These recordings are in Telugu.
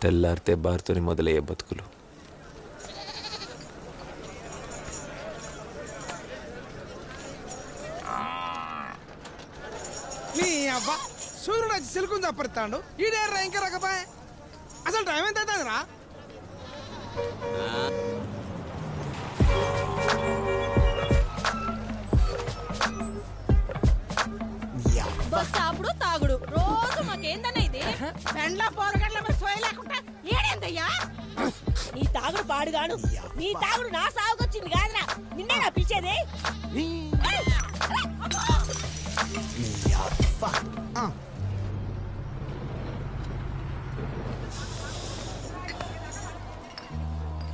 తెల్లారితే బార్తోని మొదలయ్యే బతుకులు. నీ అబ్బా సూర్యుడు వచ్చి సిలుకుని తప్పడతాడు ఈడేర్రా ఇంకా రకపాయ్. అసలు టైం ఎంత అవుతుందిరా? సాపుడు తాగుడు రోజు మాకేందన్నా ఇది పెండ్ల పోరగడ్ల సోయ లేకుండా ఏడేందయ్యా నీ తాగుడు పాడుగాను. నీ తాగుడు నా సాగుకొచ్చింది కాదురా, నిన్నే నా పిచ్చేది.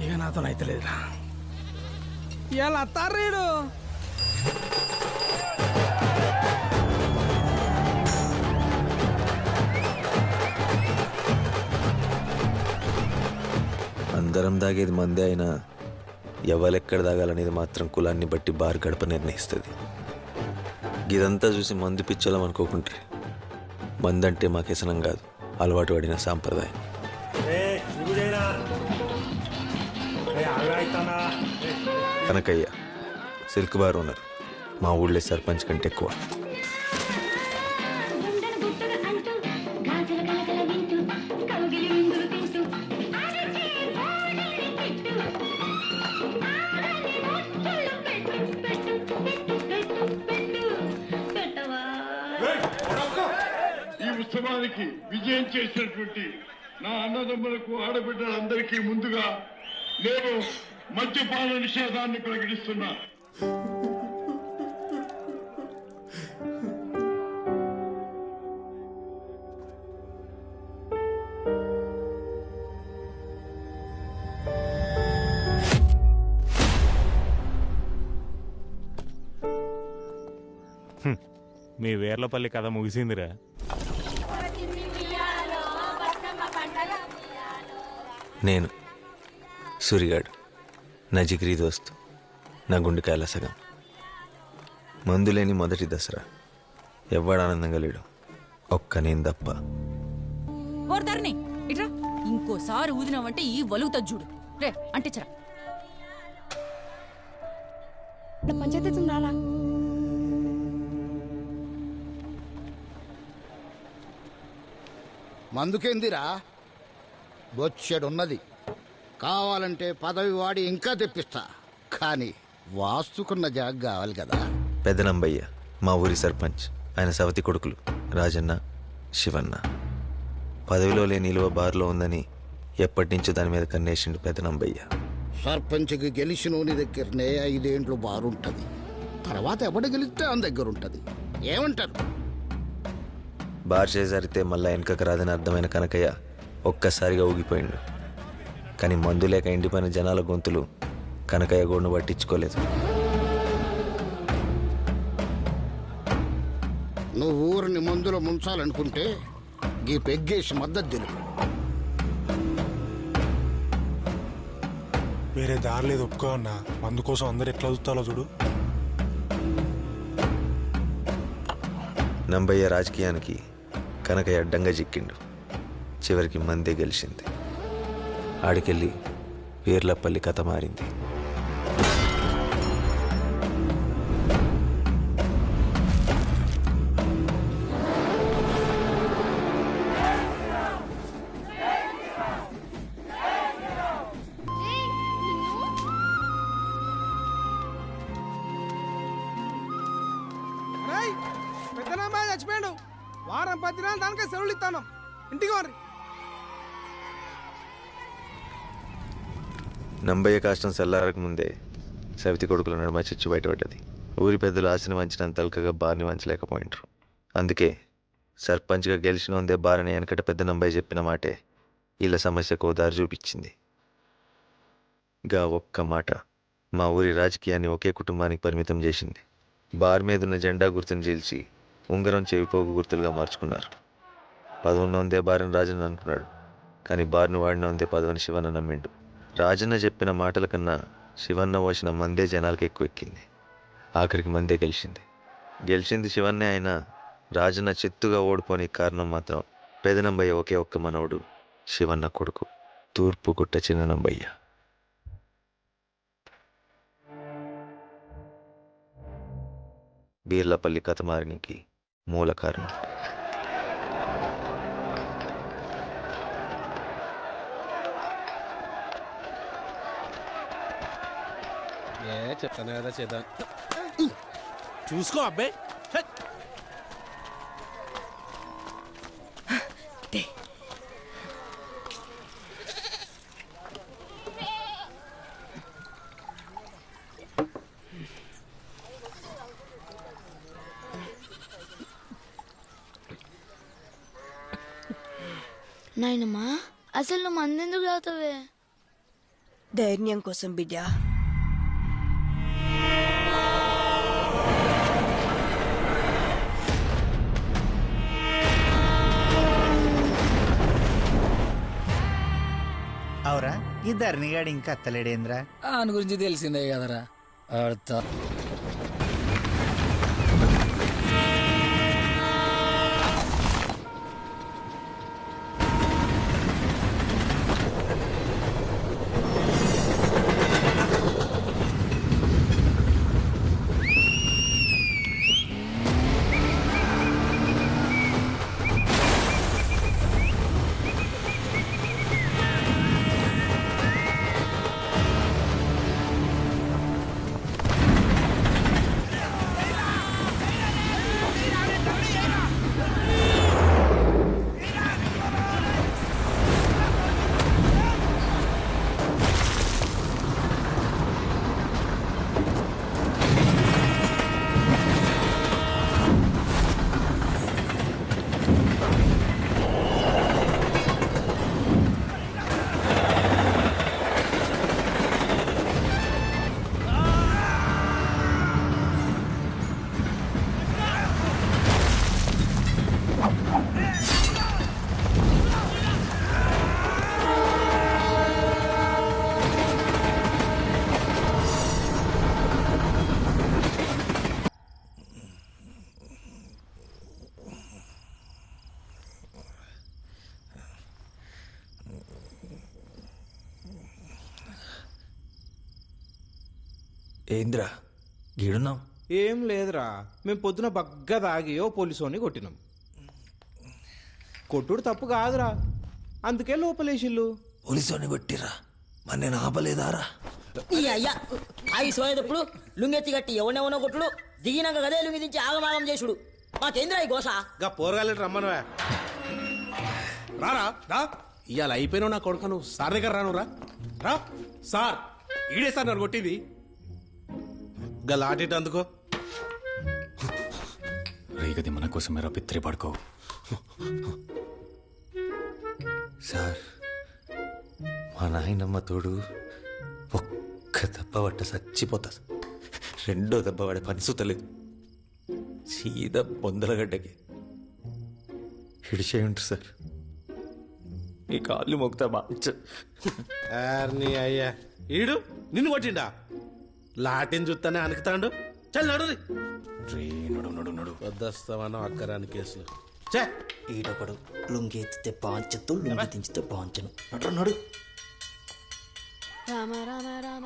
ఇక నాతో అయితే లేదురా. ఇలా అత్తారేడు అందరం దాగేది మందే అయినా ఎవరెక్కడ దాగాలనేది మాత్రం కులాన్ని బట్టి బార్ గడప నిర్ణయిస్తుంది. ఇదంతా చూసి మందు పిచ్చోళం అనుకోకుంటారు. మందంటే మాకెసనం కాదు, అలవాటు పడిన సాంప్రదాయం. కనకయ్య సిల్క్ బార్ ఓనర్, మా ఊళ్ళో సర్పంచ్ కంటే ఎక్కువ. ఈ ఉత్సవానికి విజయం చేసినటువంటి నా అన్నదమ్ములకు ఆడబిడ్డలందరికీ ముందుగా నేను మద్యపాన నిషేధాన్ని ప్రకటిస్తున్నా. మీ వేర్లపల్లి కథ ముగిసిందిరా. నేను సూరిగాడు, నా జిగిరి దోస్తు, నా గుండెకాయల సగం. మందులేని మొదటి దసరా, ఎవ్వడు ఆనందంగా లేడు, ఒక్క నేను తప్ప. ఓర్దారిని ఇట్రా, ఇంకోసారి ఊదినావంటే ఈ వలుగుతా చూడు రే అంటే చరా పంచాయతీ ఉండాలా. మందుకేందిరా, బొచ్చెడున్నది. కావాలంటే పదవి వాడి ఇంకా తెప్పిస్తా, కానీ వాస్తుకున్న జాగ కావాలి కదా. పెదనంబయ్య మా ఊరి సర్పంచ్, ఆయన సవతి కొడుకులు రాజన్న, శివన్న. పదవిలో లేని నిలువ బార్లో ఉందని ఎప్పటి నుంచో దాని మీద కన్నేసిండు పెదనంబయ్య. సర్పంచ్కి గెలిచినోని దగ్గరనే 5 ఏండ్లు బారుంటది, తర్వాత ఎవడు గెలిస్తే ఆయన దగ్గర ఉంటది. ఏమంటారు? బార్ చేజారితే మళ్ళా వెనకకు రాదని అర్థమైన కనకయ్య ఒక్కసారిగా ఊగిపోయిండు. కానీ మందు లేక ఎండిపోయిన జనాల గొంతులు కనకయ్య గోడును పట్టించుకోలేదు. నువ్వు ఊరిని మందులో ముంచాలనుకుంటే గీ పెగ్గేసి మద్దతు తెలుపు. వేరే దారి లేదు, ఒప్పుకో అన్న. మందు కోసం అందరు ఎట్లా చూస్తాలో చూడు. నంబయ్య రాజకీయానికి కనకయ్య అడ్డంగా చిక్కిండు. చివరికి మందే గెలిచింది. ఆడికెళ్ళి వీర్లపల్లి కథ మారింది. పెద్దనామా చచ్చిపోయాడు, వారం 10 దినాలు దానికే సెలవులు ఇస్తాను. ఇంటికి వారి నంబయ్య కాష్టం చల్లారక ముందే సవితి కొడుకుల నడుమ చిచ్చు బయటపడ్డది. ఊరి పెద్దలు ఆశని వంచినంత తలకగా బార్ని వంచలేకపోయింటారు. అందుకే సర్పంచ్గా గెలిచిన ఉందే బారని వెనకట పెద్ద నంబయ్య చెప్పిన మాటే వీళ్ళ సమస్యకు ఓదారు చూపించింది. గా ఒక్క మాట మా ఊరి రాజకీయాన్ని ఒకే కుటుంబానికి పరిమితం చేసింది. బార్ మీదున్న జెండా గుర్తును చీల్చి ఉంగరం చెవిపోగు గుర్తులుగా మార్చుకున్నారు. పదవున్న ఉందే బారని రాజన్న అనుకున్నాడు, కానీ బార్ను వాడిన ఉందే పదవని శివన్న నమ్మిండు. రాజన్న చెప్పిన మాటల కన్నా శివన్న పోసిన మందే జనాలకు ఎక్కువ ఎక్కింది. ఆఖరికి మందే గెలిచింది. శివన్నే అయినా రాజన్న చెత్తుగా ఓడిపోని కారణం మాత్రం పెదనంబయ్య ఒకే ఒక్క మనవడు శివన్న కొడుకు తూర్పు గుట్ట చిన్ననంబయ్య. బీర్లపల్లి కథ మారనికి మూల కారణం. చెప్తాను కదా చేద్దాం. చూసుకో అబ్బాయి. నాయనమ్మా అసలు నువ్వు మందెందుకు తాగుతావే? ధైర్యం కోసం బిడ్డ. అవురా ఈ ధరణిగాడు ఇంకా అత్తలేడేంద్రా? ఆయన గురించి తెలిసిందే కదరా. ఏంద్రా గీడున్నాం? ఏం లేదురా, మేము పొద్దున బగ్గా తాగియో పోలీసోని కొట్టినాం. కొట్టుడు తప్పు కాదురా, అందుకే లోపలేసిల్లు. పోలీసుని కొట్టిరా, మరి నేను ఆపలేదారా? ఈ అయ్యా అవి సోయేటప్పుడు లుంగెత్తి కట్టి ఎవనెవనో కొట్టుడు, దిగినాక గదే లుంగి దించి ఆగమాగం చేసుడు. మాకేంద్రా ఈ గోస? గా పోరగాలి రమ్మనవా. రారా రా, ఇవాళ అయిపోయినావు నా కొడుకు. నువ్వు సార్ దగ్గర రాను రా. రా సార్, ఈడే సార్ నన్ను కొట్టింది. గా లాటిట్ అందుకో. రేగది మన కోసం మీరు పిత్రి పడుకో. సార్, మా నాయనమ్మ తోడు ఒక్క దెబ్బ పట్ట చచ్చిపోతా. రెండో దెబ్బ పడే పని సుతలేదు. సీదా బొందలగడ్డకి హిడిచే ఉంటుంది సార్. నీ కాళ్ళు మొక్తా బాగా. నీ అయ్యా ఈడు నిన్ను కొట్టిండా? లాటిని చూస్తానే అనుకుతాడు. చల్ నడు నడు వద్దస్తామన్నా అక్కరాని కేసులు. ఈడొకడు లుంగి ఎత్తితే బాంచదు, లుంగి దించితే బాంచను. నడు నడు. రామ రామ రామ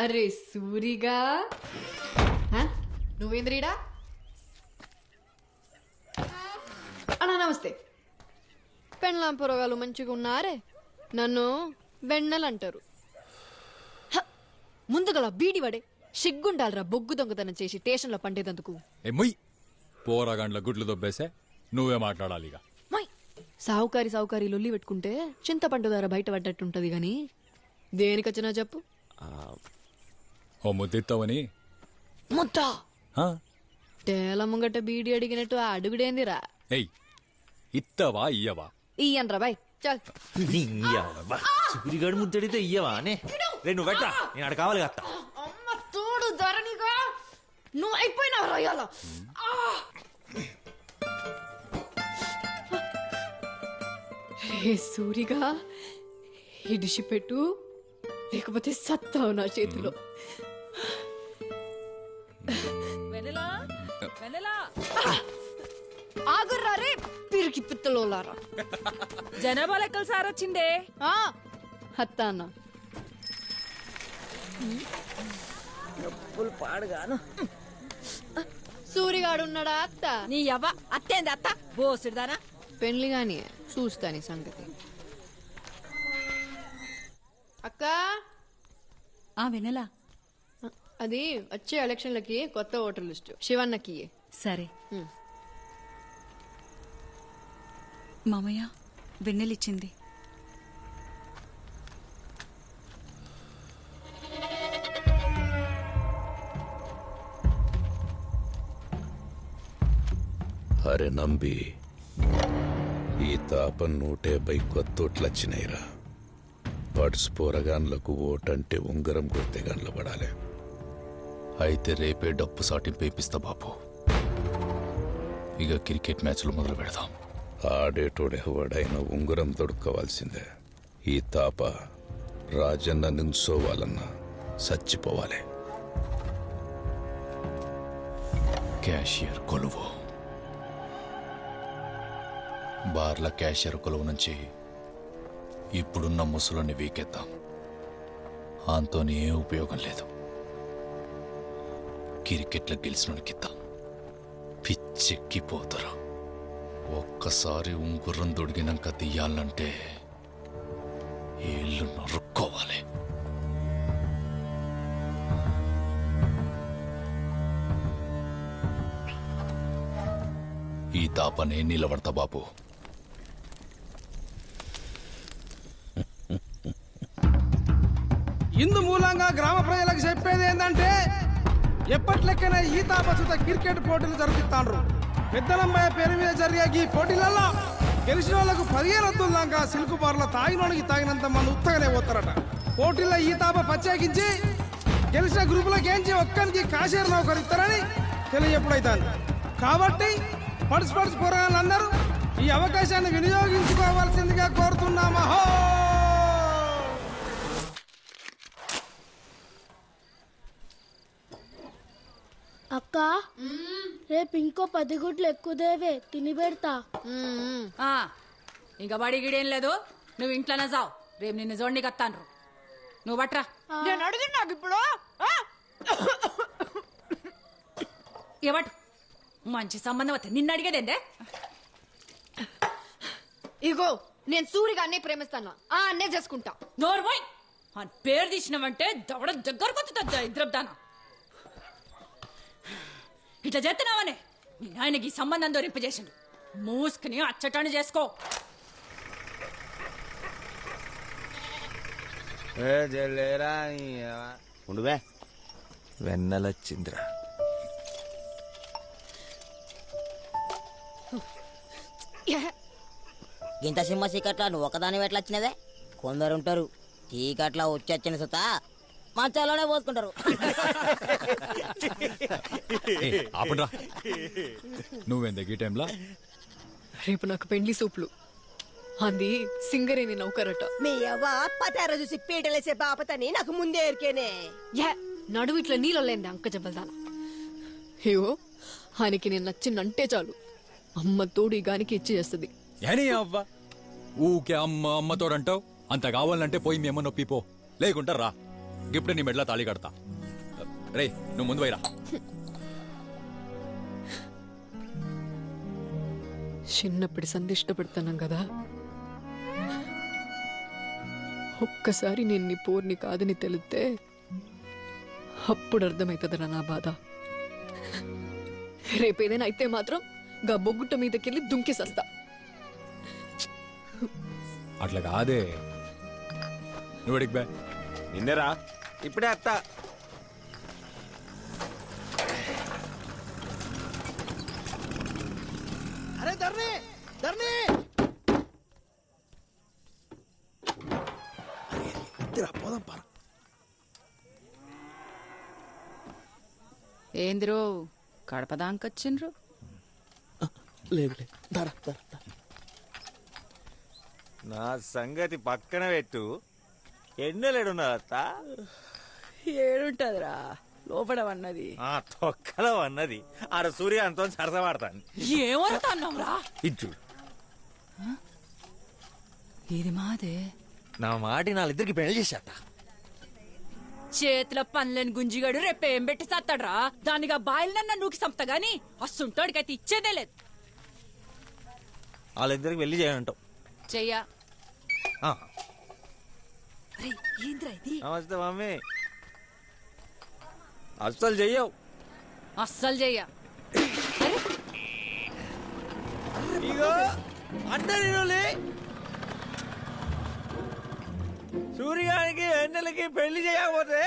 అరే సూరిగా, నువ్వేంద్రీడా? అన్నా నమస్తే. పెండ్లాం పొరగాలు మంచిగా ఉన్నారే, నన్ను వెన్నెలంటారు. ముందుగల బీడివడే సిగ్గుండాలరా బొగ్గు దొంగతనం చేసి స్టేషన్లో పండేదందుకు. ఏమొయ్ పోరాగాండ్ల గుడ్లు దొబ్బేసే నువ్వే మాట్లాడాలిగా. సావుకారి లొల్లి పెట్టుకుంటే చింతపండు ధర బయట పడ్డట్టుంటది గాని దేనికొచ్చినా చెప్పు. ఓ ముద్దిస్తావని ముద్ద టేల ముంగట బీడి అడిగినట్టు ఆ అడుగుడేందిరా? ఏయ్ ఇత్తవా ఇయ్యవా? ఇయ్యన్రా బాయ్ చల్. సూరిగాడు ముద్దడితే ఇయ్యవా అనే నువ్వు పెట్టా నేను అక్కడ కావాలి కదా. అమ్మ తోడు ధరణిగా నువ్వు అయిపోయినావు రాయాల. రే సూరిగా ఇడిసిపెట్టు, లేకపోతే సత్తావు నా చేతిలో. ఆగుర్రా రే పిరికి పిత్తలోలారా. జనాభా లెక్కలు సార్ వచ్చిందే. అత్తా అన్న పాడుగాను. సూరిగాడు ఉన్నాడా అత్త? నీ అవ్వ అత్తేంది అత్త బోసుడుదానా. పెళ్లి గాని చూస్తాని సంగతి. అక్క వెనలా అది వచ్చే ఎలక్షన్లకి కొత్త ఓటర్ లిస్ట్ శివన్నకి. సరే మామయ్య వెన్నెలిచ్చింది. అరే నంబి, ఈ తాప 150 కొత్తోట్లొచ్చినాయిరా. పడ్స్ పోరగాన్లకు ఓటంటే ఉంగరం కొడితే గన్ల పడాలి. అయితే రేపే డప్పు సాటింపు వేపిస్తా బాబు. ఇక క్రికెట్ మ్యాచ్లు మొదలు పెడదాం. ఆడేటోడెవడైనా ఉంగరం దొడుకోవాల్సిందే. ఈ తాప రాజన్న నించోవాలన్నా చచ్చిపోవాలి. క్యాషియర్ కొలువు. బార్ల క్యాషియర్ కొలువు నుంచి ఇప్పుడున్న ముసలుని వీకెత్తాం. ఆంతోని ఏ ఉపయోగం లేదు. క్రికెట్లో గెలిచినోడికిద్దాం. పిచ్చెక్కిపోతారు. ఒక్కసారి ఉంగుర్రం దొడిగినాక తీయాలంటే ఏళ్ళు నరుక్కోవాలి. ఈ తాపనే నిలబడతా బాబు. ఇందు మూలంగా గ్రామ ప్రజలకు చెప్పేది ఏంటంటే, ఎప్పట్లెక్కనే ఈ తాపసుత క్రికెట్ పోటీలు జరుపుతాండ్రు. పెద్దలంబయ్య పేరు మీద జరిగే ఈ పోటీలలో గెలిచిన వాళ్ళకు 15 వద్దుల దాకా సిల్కు బార్ల తాగినోడికి తాగినంత మంది ఉత్తగానే పోతారట. పోటీల్లో ఈ తాప ప్రత్యేకించి గెలిచిన గ్రూపులకు ఏంచి ఒక్కరికి కాషేరు నౌకరు ఇస్తారని తెలియజెప్పుడైతాను. కాబట్టి పడుసు పోరాళ్ళందరూ ఈ అవకాశాన్ని వినియోగించుకోవాల్సిందిగా కోరుతున్నామా. అక్క రేపు ఇంకో 10 గుడ్లు ఎక్కువదేవే తిని పెడతా. ఇంకా బడి గిడేం లేదు, నువ్వు ఇంట్లోనే జావు. రేపు నిన్ను జోడికి వస్తాను. నువ్వు బట్రా. నేను అడిగింది నాకు ఇప్పుడు. ఇవ్వటు మంచి సంబంధం వస్తే నిన్ను అడిగేదేందే. ఇగో నేను సూరిగా అన్నే ప్రేమిస్తాను, ఆ అన్నే చేసుకుంటా. నోర్మోయ్ అని పేరు తీసినావంటే దవడ దగ్గరకు వస్తుందా ఇద్రబ్దానా. ఇట్లా చేస్తున్నావనే మీ నాయనకి ఈ సంబంధం దొరింపజేసిండు. మూసుకుని అచ్చటాన్ని చేసుకో. ఉండువే వెన్నెలొచ్చిందిరా. ఇంత సింహ చీకట్లా నువ్వు ఒకదాని ఎట్లా వచ్చినదే? కొందరు ఉంటారు చీకట్లా వచ్చి సుత మంచాలోనే పోసుకుంటారు. ఆపండ్రా. నువ్వేందే ఈ టైంలో? రేపు నాకు పెండ్లి సూపులు. అది సింగరేని నౌకరట. మీ అవ్వ పతార చూసి పీటలేసే బాపతని నాకు ముందే ఎరికేనే. నడువు ఇట్లా నీళ్ళలేంది అంక జబ్బల్దానా. అయ్యో ఆయనకి నేను నచ్చిందంటే చాలు, అమ్మ తోడు ఈ గానికి ఇచ్చి చేస్తుంది. ఏనీ అవ్వ ఊకే అమ్మ అమ్మతోడంటావు. అంత కావాలంటే పోయి మీ అమ్మ నొప్పిపో, లేకుంటారా ఇప్పుడు నీ మెడలో తాళి కడతా. రే నువ్వు ముందు పోయిరా. చిన్నప్పుడు సందిష్ట పెడతాను కదా, ఒక్కసారి నేను నీ పోర్ని కాదని తెలిస్తే అప్పుడు అర్థమవుతుందిరా నా బాధ. రేపేదైనా అయితే మాత్రం గా బొగ్గుట్ట మీదకెళ్ళి దుంకేసస్తా. అట్లా కాదే. నువ్వు అడిగి బే. నిన్నేరా ఇప్పుడే అత్త. జల్దిరా పోదాం పారా. ఏందిరో కడపదాంకొచ్చిండ్రు? లేదు దారా నా సంగతి పక్కన పెట్టు. ఎన్నెలేడున్నా అత్త? ఏడుంటదిరా లోపల అన్నది. తొక్కలో అన్నది ఆడ సూర్యకాంతం సరసమాడతాను. ఏమవుతున్నావురా? ఇచ్చు ఇది మాదే. నా మాటి వాళ్ళిద్దరికి పెళ్లి చేసేట. చేతిలో పనులని గుంజిగాడు రేపేం పెట్టి సత్తాడ్రా? దానిగా బాయిలనన్నా నూకి సంపుతా గాని అస్సుంటోడికైతే ఇచ్చేదే లేదు. వాళ్ళిద్దరికి పెళ్లి చేయంటావు. చెయ్యా. ఏంద్రా ఇది? నమస్తే మమ్మీ. అస్సలు చెయ్యవు. అస్సలు చెయ్యా. ఇగో అంటే సూర్యానికి వెన్నెలకి పెళ్లి చేయకపోతే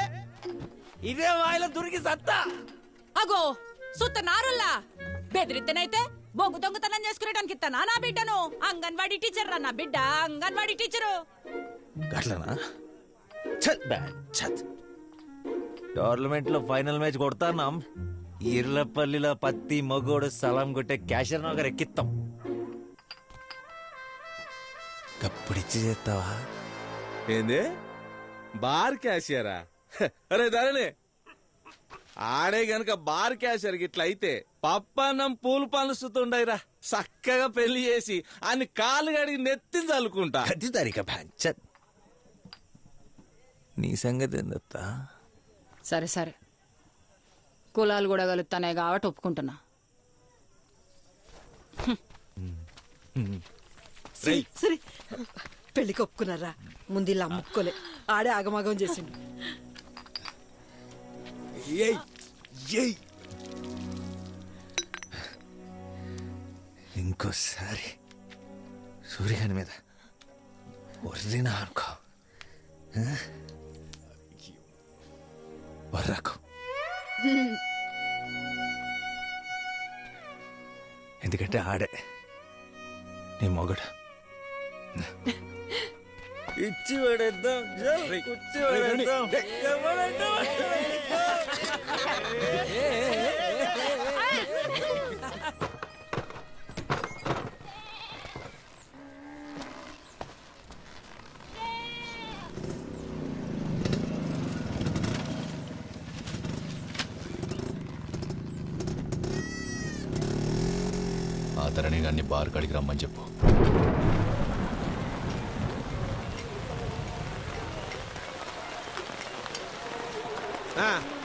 ఇదే వాయిలో దొరికి సత్తా. అగో సుత్త నారుల్లా బెదిరిత్తనైతే బొంగు దొంగతనం చేసుకునేటానికి ఇస్తానా నా బిడ్డను? అంగన్వాడీ టీచర్ రా నా బిడ్డ, అంగన్వాడీ టీచరు. గట్లనా? టోర్నమెంట్ లో ఫైనల్ మ్యాచ్ కొడతాన్నాం. ఇర్లపల్లిలో పత్తి మగోడు సలాం కొట్టే క్యాషర్ నగర్ ఎక్కిస్తాం. కప్పుడిచ్చి చేస్తావా? ఏంది బార్ క్యాషియరా? అరే దాని ఆడే గనక బార్ క్యాషియర్ గిట్ల అయితే పప్పన్నం పూలు పనుస్తుండయిరా. చక్కగా పెళ్లి చేసి అని కాలు గడిగి నెత్తిని చల్లుకుంటా. అది తరిక పంచత్. నీ సంగతి ఏందత్తా? సరే సరే కులాలు కూడా కలుగుతానే కాబట్టి ఒప్పుకుంటున్నా. సరే పెళ్లికి ఒప్పుకున్నారా? ముందు ఇలా అమ్ముకోలే, ఆడే ఆగమాగం చేసిండు. ఇంకోసారి సూర్యగాని మీద వర్రినా అనుకో, వర్రకు. ఎందుకంటే ఆడే నీ మొగడు. ఇచ్చి పడేద్దాం, ఇచ్చి పడేద్దాం. ఆ తరణి గారిని బార్ కాడికి రమ్మని చెప్పు.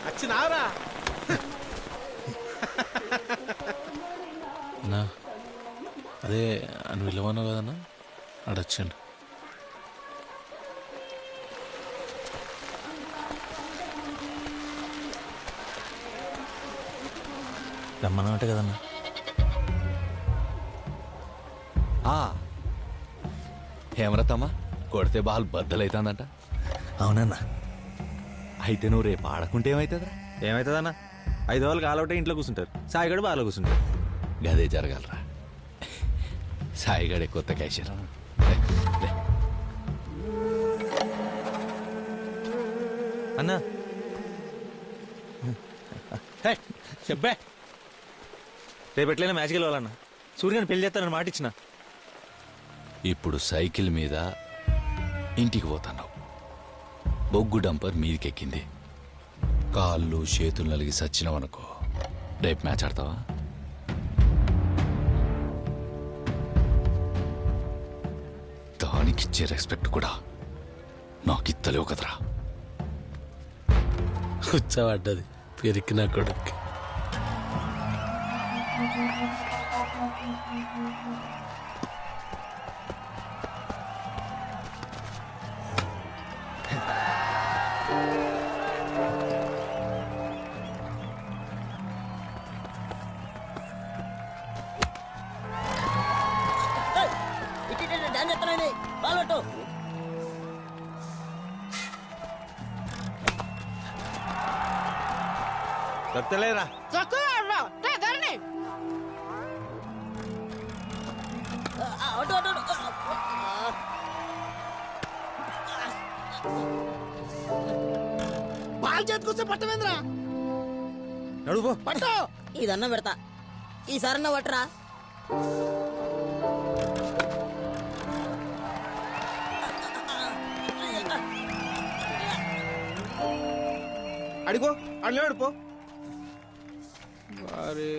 వచ్చినావరా? అన్నా అదే అని విలువన్నావు కదన్నా, అడొచ్చండి. రమ్మన్నమాట కదన్నా. హేమరతమ్మా కొడితే బాల్ బద్దలైతుందంట. అవునన్నా. అయితే నువ్వు రేపు ఆడకుంటే ఏమవుతుందా? ఏమవుతుందన్నా? 5 రోజులు కాలవుటే ఇంట్లో కూర్చుంటారు, సాయిగడు బాగా కూర్చుంటారు. గదే జరగాలరా. సాయిగడే కొత్త క్యాషియర్. అన్నా చెప్పే రేపు ఎట్లయినా మ్యాచ్కి వెళ్ళాలన్నా. సూర్యని పెళ్లి చేస్తానని మాట ఇచ్చిన. ఇప్పుడు సైకిల్ మీద ఇంటికి పోతున్నావు. బొగ్గు డంపర్ మీదికెక్కింది. కాళ్ళు చేతులు నలిగి సచ్చినవనుకో, రేపు మ్యాచ్ ఆడతావా? దానికిచ్చే రెస్పెక్ట్ కూడా నాకిత్తలేవు కదరా. కూర్చోబడ్డది పెరికిన కొడుకు. డాన్స్ ఎత్తనండి బాలొట్టు. చెప్తలేరా? అటు అటు కాలు చేతికొస్తే పట్టవేంద్రా నడువు పట్టు. ఇదన్నా పెడతా ఈసారన్నా పట్టరా. అడిగో అడిలో అడిపో అరే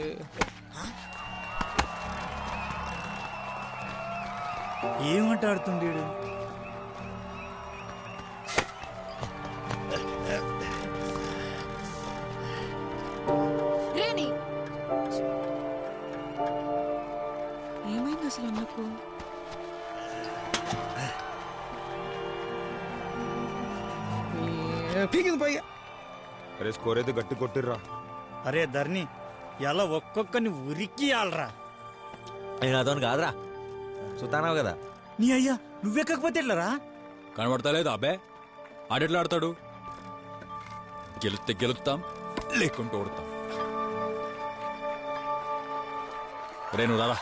ఏమంటాడుతుండే రేణి ఏమైంది అసలు అమ్మకు? పీకింది పైగా. అరే స్కోర్ అయితే గట్టి కొట్టిర్రా. అరే ధర్ని ఎలా ఒక్కొక్కరిని ఉరికి ఆలరా. నేను అతను కాదురా చూస్తానావు కదా. నీ అయ్యా నువ్వెక్కకపోతే ఎట్లరా? కనబడతలేదు అబ్బే, ఆడెట్లా ఆడతాడు? గెలుస్తే గెలుస్తాం, లేకుంటూ ఓడతాం. రేణు రారా.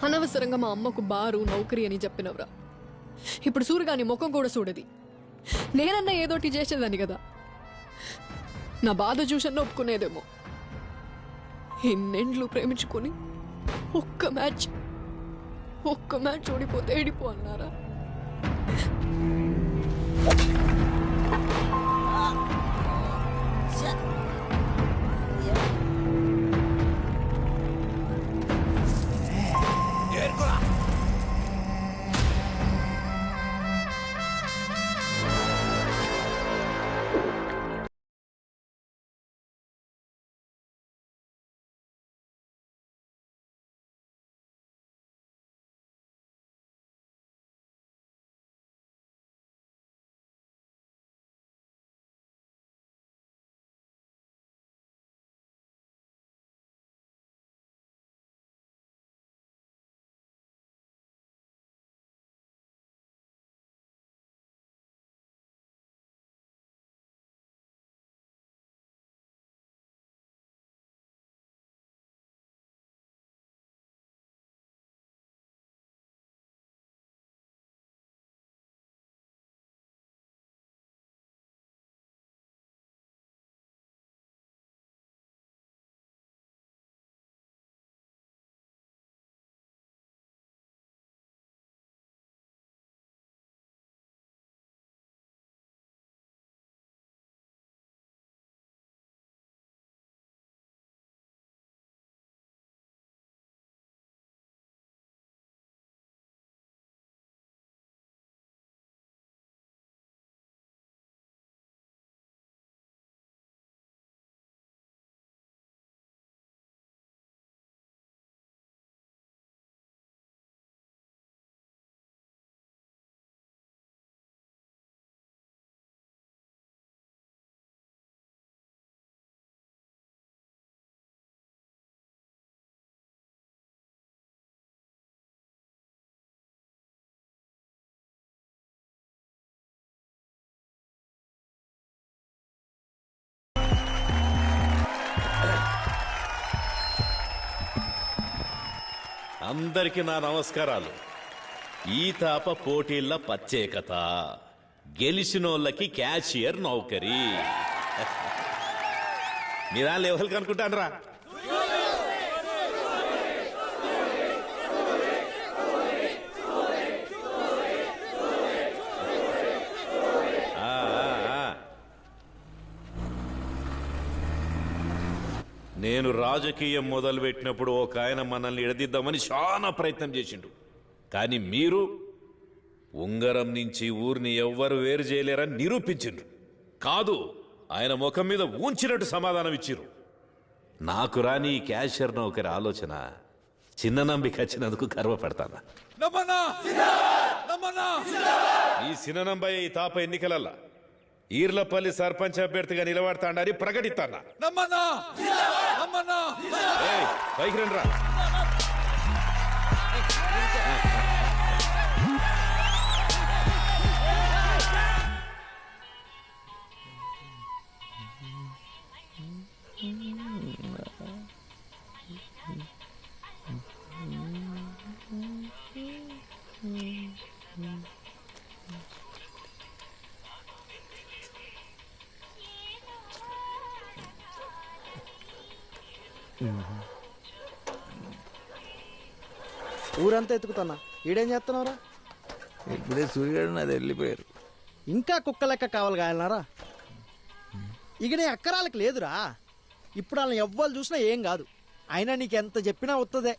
అనవసరంగా మా అమ్మకు బారు నౌకరీ అని చెప్పినవరా. ఇప్పుడు సూర్యగాని ముఖం కూడా చూడది. నేనన్నా ఏదోటి చేసేదాన్ని కదా. నా బాధ చూసన్న ఒప్పుకునేదేమో. ఎన్నెండ్లు ప్రేమించుకొని ఒక్క మ్యాచ్ ఓడిపోతే ఏడిపో అన్నారా? అందరికి నా నమస్కారాలు. ఈ తాప పోటీల ప్రత్యేకత గెలిచినోళ్ళకి క్యాషియర్ నౌకరీ. మీరా లెవెల్కి అనుకుంటానరా? నేను రాజకీయం మొదలుపెట్టినప్పుడు ఒక ఆయన మనల్ని ఎడదిద్దామని చాలా ప్రయత్నం చేసిండు. కానీ మీరు ఉంగరం నుంచి ఊరిని ఎవ్వరు వేరు చేయలేరని నిరూపించిండ్రు. కాదు, ఆయన ముఖం మీద ఊంచినట్టు సమాధానం ఇచ్చిర్రు. నాకు రాని ఈ క్యాషియర్ నౌకరి ఆలోచన చిన్న నంబికి వచ్చినందుకు గర్వపడతాను. ఈ సిననంబయ్య ఈ తాప ఎన్నికలల్లా ఈర్లపల్లి సర్పంచ్ అభ్యర్థిగా నిలబడతాడని ప్రకటిస్తానా. పైకి రండి రా. ఊరంతా ఎత్తుకుతున్నా. ఈడేం చేస్తున్నావురా? ఇప్పుడే సూర్యుడు నాది వెళ్ళిపోయారు. ఇంకా కుక్క లెక్క కావాలి కాయలనారా? ఇక నీ అక్కరాలకు లేదురా. ఇప్పుడు వాళ్ళని ఎవ్వరు చూసినా ఏం కాదు. అయినా నీకు ఎంత చెప్పినా వస్తుందే.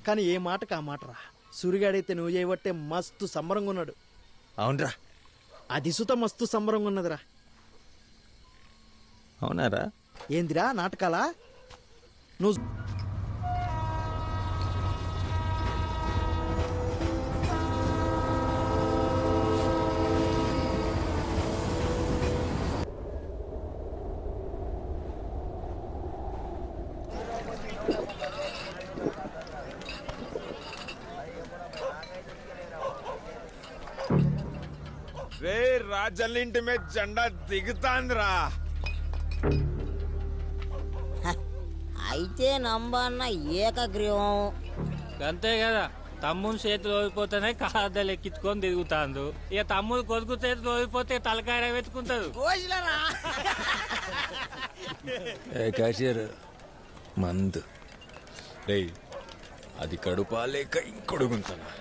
కానీ ఏ మాటకు ఆ మాటరా. సూర్యుగాడైతే నువ్వు చేయబట్టే మస్తు సంబరంగా ఉన్నాడు. అవునరా, అది సుత మస్తు సంబరంగా ఉన్నదిరా. అవునారా? ఏందిరా నాటకాలా? నువ్వు రే రాజల్లింటి మీద జెండా దిగుతాందిరా. అయితే నంబన్న ఏకగ్రీవం అంతే కదా. తమ్ముని చేతులు ఓడిపోతేనే కాదలు ఎక్కించుకొని తిరుగుతాండు. ఇక తమ్ముడు కొడుకు చేతులు ఓడిపోతే తలకాయ వెతుకుంటాడు. క్యాషియర్ మందు రే, అది కడుపా లేక ఇంకొడుగుంటానా?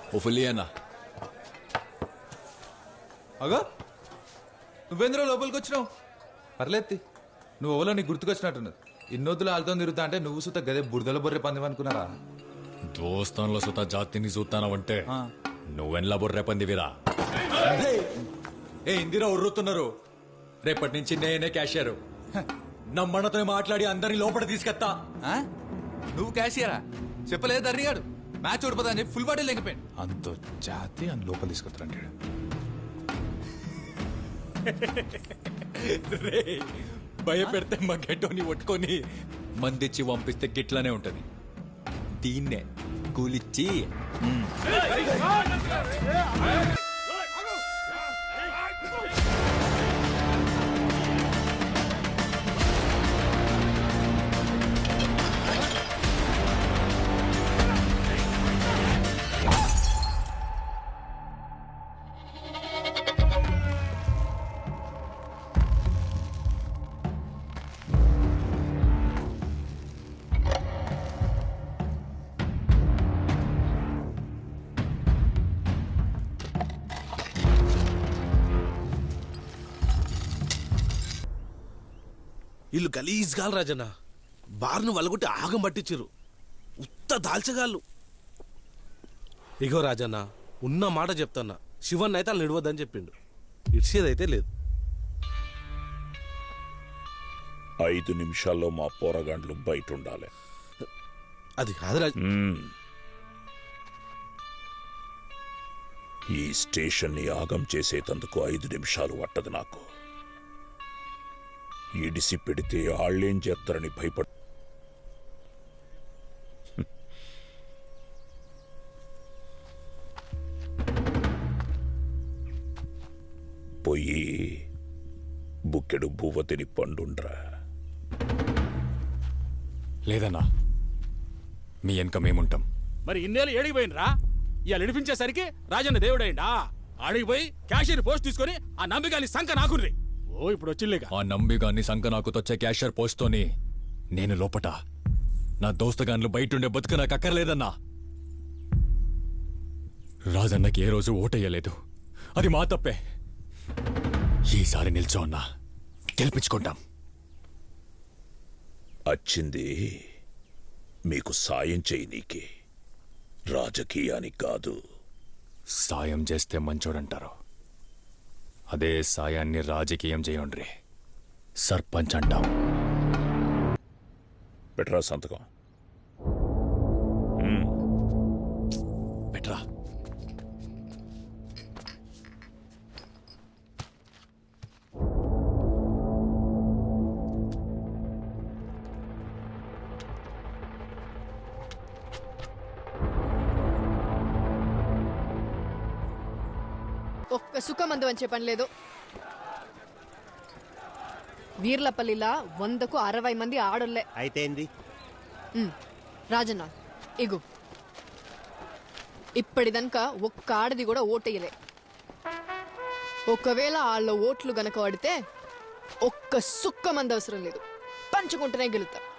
ఓ ఫుల్లీ అన్న. అగా నువ్వేంద్ర లోపలికి వచ్చినావు? పర్లేదు, నువ్వు ఎవరో నీకు గుర్తుకొచ్చినట్టున్నది. ఇన్నొద్దులు వాళ్ళతో తిరుగుతా అంటే నువ్వు సుత గదే బురదల బొర్రె పంది అనుకున్నారా? దోస్తాన్లో సుత జాతిని చూస్తానవంటే నువ్వెన్లా బొర్రె పందివిరా. ఏ ఇందిరా ఉర్రుతున్నారు. రేపటి నుంచి నేనే క్యాషియర్. నమ్మన్నతో మాట్లాడి అందరినీ లోపల తీసుకెత్తా. నువ్వు క్యాషియరా? చెప్పలేదు దర్రిగాడు. మ్యాచ్ ఓడిపోతా అని చెప్పి ఫుల్ బాటిల్ లేకపోయాడు. అంత జాతి అని లోపల తీసుకొస్తారంటాడు. రే, భయపెడితే మా గెట్టోని పట్టుకొని మందిచ్చి పంపిస్తే గిట్లానే ఉంటది. దీన్నే కూలిచ్చి వీళ్ళు గలీజ్గాలు రాజన్న. బార్ను వలగొట్టి ఆగం పట్టించారు. ఉత్త దాల్చగాళ్ళు. ఇగో రాజన్న, ఉన్న మాట చెప్తున్నా. శివన్ అయితే వాళ్ళు నిడవద్దని చెప్పిండు. ఇడ్చేదైతే లేదు. 5 నిమిషాల్లో మా పోరగాండ్లు బయట ఉండాలి. అది కాదు రాజ. ఈ స్టేషన్ని ఆగం చేసేటందుకు 5 నిమిషాలు పట్టదు నాకు. ఇడిసి పెడితే ఆళ్ళేం చేస్తారని భయపడ పోయి బుక్కెడు బువ్వ తిని పండుండ్రా. లేదన్నా, మీ వెనక మేముంటాం. మరి ఇన్నేళ్ళు ఏడిగిపోయినరా? ఇవాళ నడిపించేసరికి రాజన్న దేవుడైండా? ఆడిగిపోయి క్యాషియర్ పోస్ట్ తీసుకొని ఆ నంబికాని సంక నాకుర్రి. ఓ ఇప్పుడు వచ్చిల్లేక ఆ నంబిగాన్ని సంక నాకు తొచ్చే క్యాషియర్ పోస్ట్తోని నేను లోపట, నా దోస్తగాన్లు బయటుండే బతుకు నాకు అక్కర్లేదన్నా. రాజన్నకి ఏ రోజు ఓటేయలేదు. అది మా తప్పే. ఈసారి నిల్చో అన్నా, గెలిపించుకుంటాం. వచ్చింది మీకు సాయం చేయనీకి, రాజకీయానికి కాదు. సాయం చేస్తే మంచోడంటారు. అదే సాయాన్ని రాజకీయం చేయండి. సర్పంచ్ అంటాం. బెటరా సంతకం. బెటరా. ఒక్క సుఖమందు అని చెప్పని లేదు. వీర్లపల్లిలా 100కు 60 మంది ఆడోళ్ళే. అయితే ఏంది? రాజన్న ఇగు, ఇప్పటిదనక ఒక్క ఆడది కూడా ఓటేయలే. ఒకవేళ వాళ్ళ ఓట్లు గనక పడితే ఒక్క సుక్క మంది అవసరం లేదు, పంచుకుంటూనే గెలుతారు.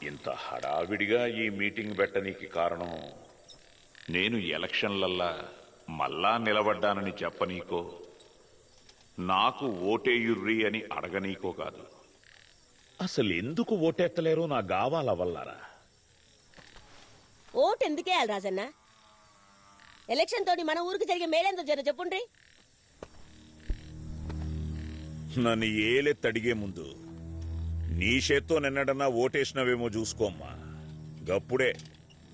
ఇంత హడావిడిగా ఈ మీటింగ్ పెట్టనీకి కారణం నేను ఎలక్షన్లల్లా మళ్ళా నిలబడ్డానని చెప్పనీకో, నాకు ఓటేయుర్రి అని అడగనీకో కాదు. అసలు ఎందుకు ఓటెత్తలేరో నా గావాల వల్లరా. ఓటు ఎందుకేయాలి రాజన్న? ఎలక్షన్ తోటి మన ఊరికి జరిగే మేలేందో జర చెప్పుండ్రి. నన్ను ఏలెత్తడిగే ముందు నీ చేత్తో నిన్నడన్నా ఓటేసినవేమో చూసుకోమ్మా. గప్పుడే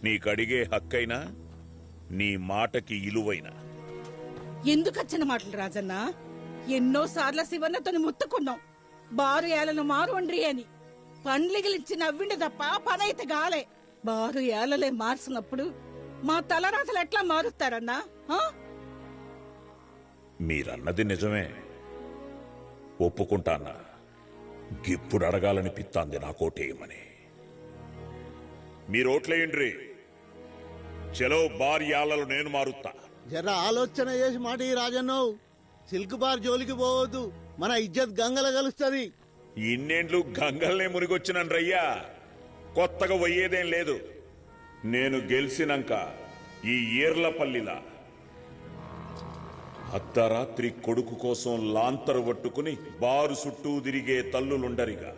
నీకడిగే హక్కైనా నీ మాటకి ఇలువైనా. ఎందుకు వచ్చిన మాటలు రాజన్న? ఎన్నోసార్లు శివన్నతోని ముత్తుకున్నాం, బారు ఏళ్ళను మారుండ్రి అని. పండ్లిగిలిచ్చి నవ్విండి తప్ప పనైతే గాలే. బారు ఏళ్ళలే మార్చినప్పుడు మా తలరాతలు ఎట్లా మారుస్తారన్నా? మీరన్నది నిజమే, ఒప్పుకుంటానా. గిప్పుడు అడగాలనిపిస్తాంది నా కోటేయమని. మీరోట్లేయండ్రి. చలో బార్యాలలో నేను మారుతా. జర ఆలోచన చేసి మాట ఈ రాజన్నో. సిల్క్ బార్ జోలికి పోవద్దు, మన ఇజ్జత్ గంగల కలుస్తుంది. ఇన్నేండ్లు గంగల్నే మునిగొచ్చినయ్యా, కొత్తగా పోయేదేం లేదు. నేను గెలిచినాక ఈ ఈర్లపల్లిలా అర్ధరాత్రి కొడుకు కోసం లాంతరు పట్టుకుని బారు చుట్టూ తిరిగే తల్లులుండరిగా,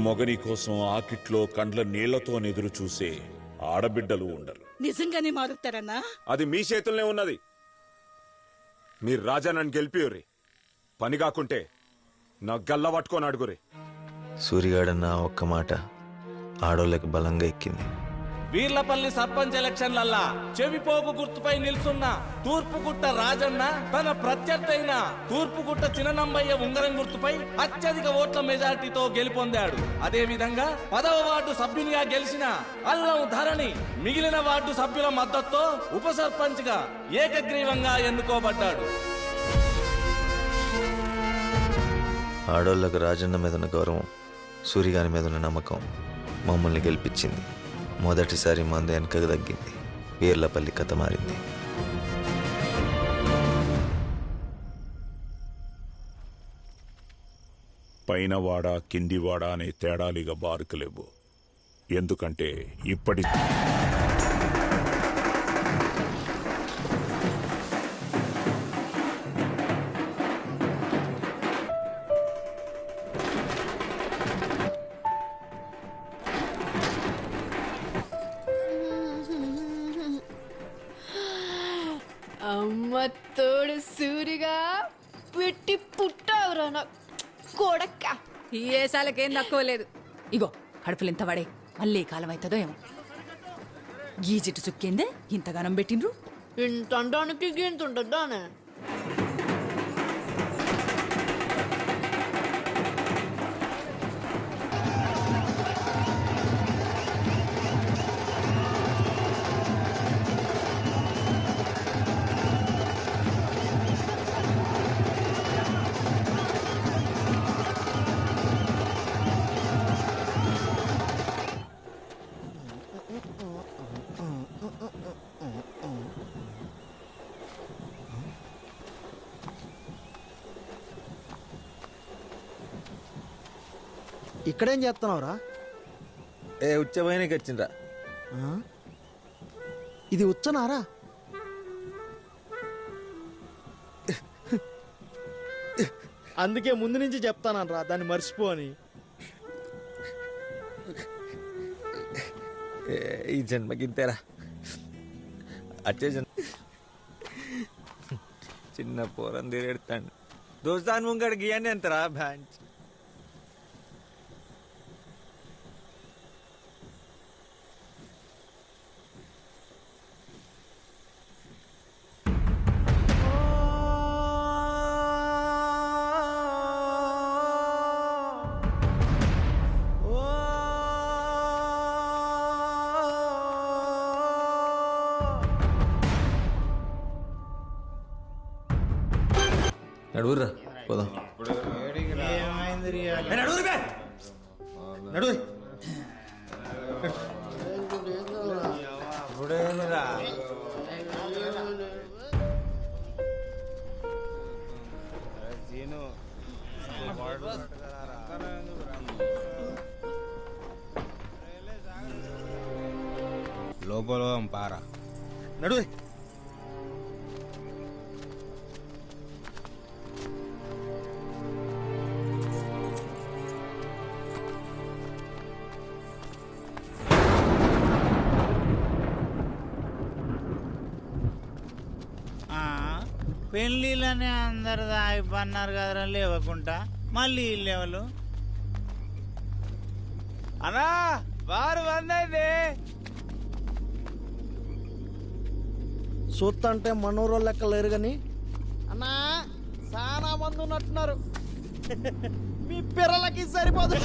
మొగని కోసం ఆకిట్లో కండ్ల నీళ్లతో ఎదురు చూసే ఆడబిడ్డలు ఉండరు. నిజంగానే మారుతారన్నా? అది మీ చేతుల్నే ఉన్నది. మీరు రాజా నన్ను గెలిపియుర్రి. పని కాకుంటే నా గల్ల పట్టుకొని అడుగురి. సూరిగాడన్న ఒక్క మాట ఆడోళ్ళకి బలంగా ఎక్కింది. వీర్లపల్లి సర్పంచ్ ఎలక్షన్లల్లా చెవిపోగు గుర్తుపై నిల్చున్న తూర్పుగుట్ట రాజన్న తన ప్రత్యర్థైన తూర్పుగుట్ట చిన్ననంబయ్య ఉంగరం గుర్తుపై అత్యధిక ఓట్ల మెజార్టీతో గెలుపొందాడు. అదే విధంగా 10వ వార్డు సభ్యునిగా గెలిచిన అల్లం ధరణి మిగిలిన వార్డు సభ్యుల మద్దతుతో ఉప సర్పంచ్ గా ఏకగ్రీవంగా ఎన్నుకోబడ్డాడు. ఆడోళ్ళకు రాజన్న మీద ఉన్న గౌరవం, సూరిగాని మీద ఉన్న నమ్మకం మమ్మల్ని గెలిపించింది. మొదటిసారి మంద వెనకకు తగ్గింది. వీర్లపల్లి కథ మారింది. పైనవాడ కిందివాడ అనే తేడాలిగా బారుకులేవు. ఎందుకంటే ఇప్పటి అమ్మ తోడు సూరిగా పెట్టి పుట్టావురా నా కొడక్క. ఈ ఏసాలకేం తక్కువ లేదు. ఇగో కడుపులు ఎంత పడే, మళ్ళీ కాలం అవుతుందో ఏమో. ఈ జిట్టు చుక్కిందే ఇంతగానం పెట్టిండ్రు. ఇంత అండానికి ఇంత ఉంటుందానే. ఇక్కడేం చేస్తున్నావురా? ఏ ఉచ్చమైనకి వచ్చిండ్రా. ఇది ఉచ్చనారా? అందుకే ముందు నుంచి చెప్తానరా దాన్ని మర్చిపో అని. ఈ జన్మకి ఇంతేరా. వచ్చే జన్మ చిన్న పోరం తీరెడతాడు. దోస్తాను ముంగడు గీయని అంతరా బ్యాంచ్. నడువుర్రా పోదాం. లోపల పారా నడు. పెళ్ళిళ్ళనే అందరు దాగిపోన్నారు కదరా లేవకుండా మళ్ళీ లేవలు అన్నా వారు వందైంది. సొత్తు అంటే మనోరో లెక్క లేరు కానీ అన్నా చాలా మంది ఉన్నట్టున్నారు. మీ పిల్లలకి సరిపోదు.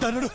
ధనుడు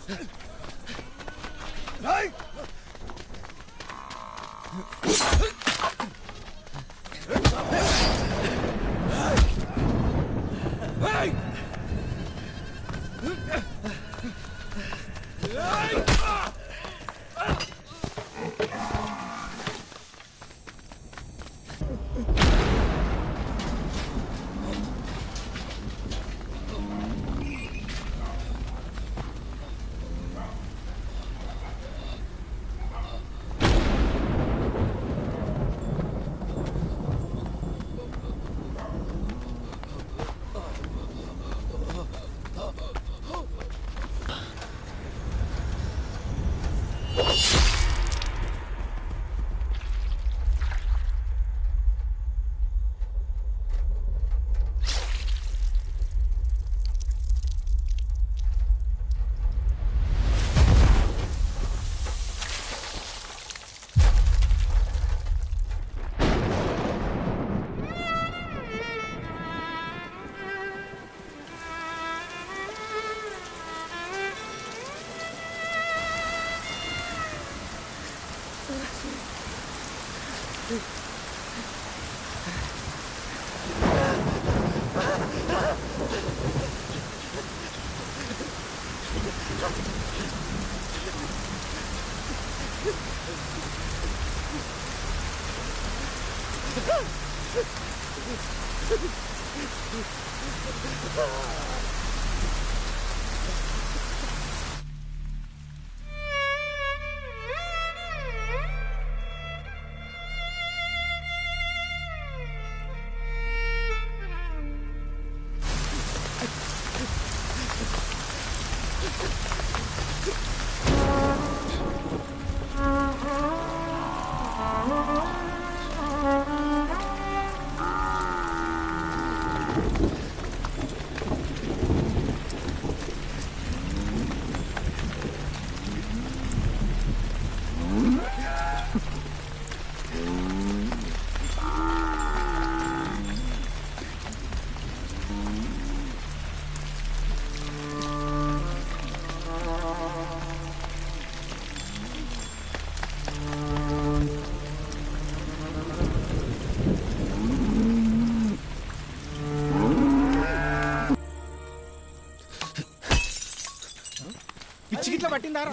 పిచ్చి గిట్ల పట్టిందారా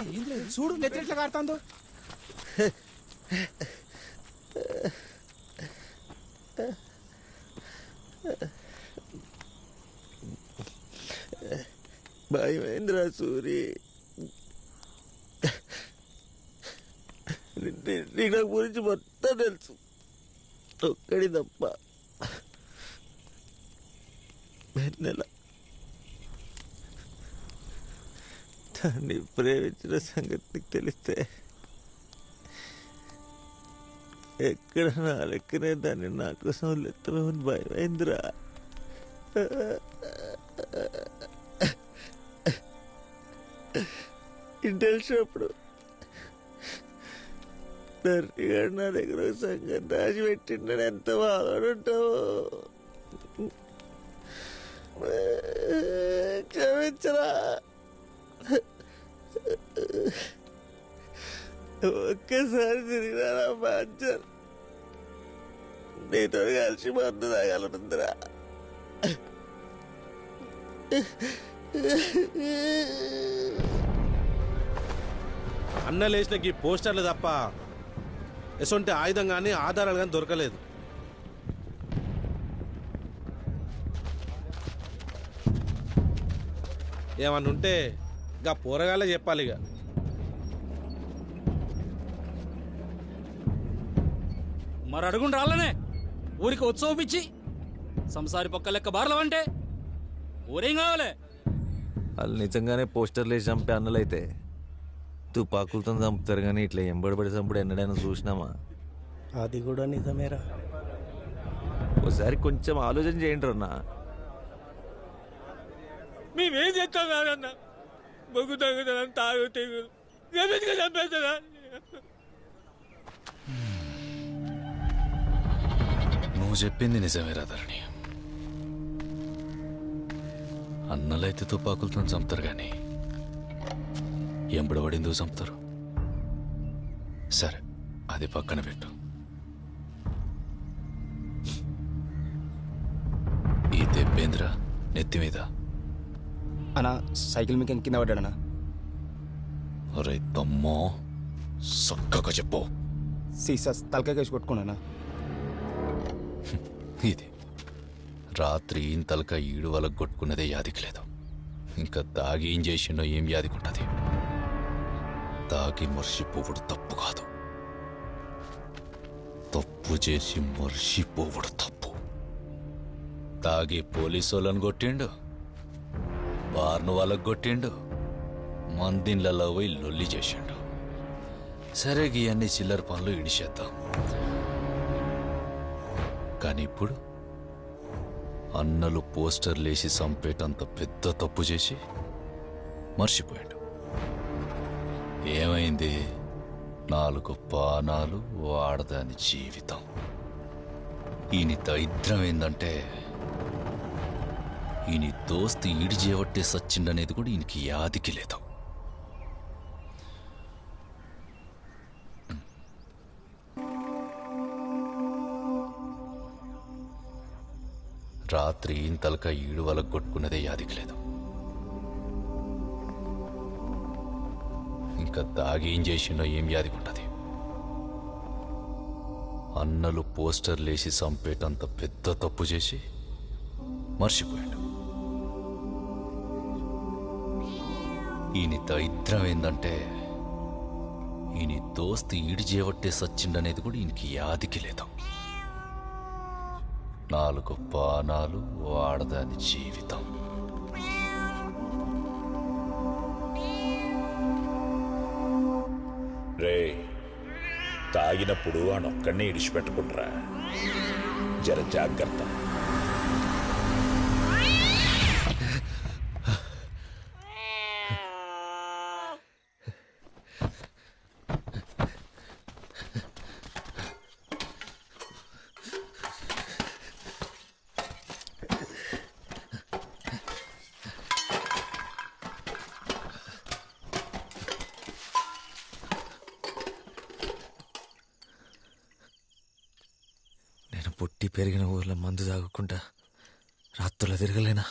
చూడు నెత్తి ఎట్లా కారుతాందో. భయమేంద్రా సూరి, నీకు నా గురించి మొత్తం తెలుసు, ఒక్కడి తప్ప. నెల దాన్ని ప్రేమించిన సంగతి నీకు తెలిస్తే ఎక్కడ నా లెక్కనే దాన్ని నా కోసం లెత్తమని భయమేంద్రా. తెలిసినప్పుడు దర్రిగాడు నా దగ్గర సంగతి దాచిపెట్టిండని ఎంత బాధపడుంటావో. క్షమించరా. ఒక్కసారి తిరిగినా బాధ్యత నీతో కలిసి మందు తాగాలనుందిరా. అన్న లేచిన ఈ పోస్టర్లు తప్ప ఎసొంటి ఆయుధం కానీ ఆధారాలు కానీ దొరకలేదు. ఏమన్నా ఉంటే ఇక పోరగాలే చెప్పాలి. ఇక మరి అడుగుండి రాళ్ళనే ఊరికి ఉత్సవం ఇచ్చి సంసారి పక్క లెక్క బార్లం అంటే ఊరేం కావాలి. వాళ్ళు నిజంగానే పోస్టర్లు వేసి చంపే అన్నలైతే తుపాకులతో చంపుతారు, కానీ ఇట్లా ఎంబడిపడి చంపుడు ఎన్నడైనా చూసినామా? అది కూడా నిజమేరా. ఒకసారి కొంచెం ఆలోచన చేయండి అన్న. మేమేం చేస్తాం కాదన్నా, బొగ్గు తగ్గుతాం, తాగు తెగులు చంపేస్తారా? నువ్వు చెప్పింది నిజమేరా ధరణి. అన్నలైతే తుపాకులతో చంపుతారు, కానీ ఎంబడబడిందుకు చంపుతారు. సరే, అది పక్కన పెట్టు. ఈ దెబ్బేంద్ర నెత్తి మీద అన్నా సైకిల్ మీకు కింద పడ్డాడనా? అరే తమ్మో, చక్కగా చెప్పు. సీసా తలకాయ కేసి కొట్టుకున్నానా? ఇది రాత్రి ఇంతలక ఈడు వాళ్ళకు కొట్టుకున్నదే యాదికి లేదు. ఇంకా తాగి ఏం చేసిండో ఏం యాదికుంటది. తాగి మర్చిపోవుడు తప్పు కాదు, తప్పు చేసి మర్చిపోవుడు తప్పు. తాగి పోలీసు వాళ్ళని కొట్టిండు, బార్ను వాళ్ళకు కొట్టిండు, మందిన్లలో పోయి లొల్లి చేసిండు. సరే ఇవన్నీ చిల్లర పనులు ఇడిచేద్దాం. కానీ ఇప్పుడు అన్నలు పోస్టర్లేసి చంపేటంత పెద్ద తప్పు చేసి మర్చిపోయాడు. ఏమైంది? 4 పానాలు, వాడదాని జీవితం. ఈయన దరిద్రం ఏందంటే ఈయన దోస్తు ఈడి చేవట్టే సచ్చిండనేది కూడా ఈయనకి యాదికి లేదు. రాత్రి ఇంతలక ఈడు వాళ్ళకు కొట్టుకున్నదే యాదికి లేదు. ఇంకా దాగి ఏం చేసిండో ఏం యాదికుంటది. అన్నలు పోస్టర్లేసి చంపేటంత పెద్ద తప్పు చేసి మర్చిపోయాడు. ఈయన దరిద్రం ఏందంటే ఈయన దోస్తు ఈడి చేవట్టే సచ్చిండనేది కూడా ఈయనకి యాదికి లేదు. 4 పానాలు వాడదాని జీవితం. రే తాగినప్పుడు ఆనొక్కడిని ఇడిచిపెట్టుకుంటారా, జర జాగ్రత్త. నేను పుట్టి పెరిగిన ఊర్లో మందు తాగకుండా రాత్రులు తిరగలేనా?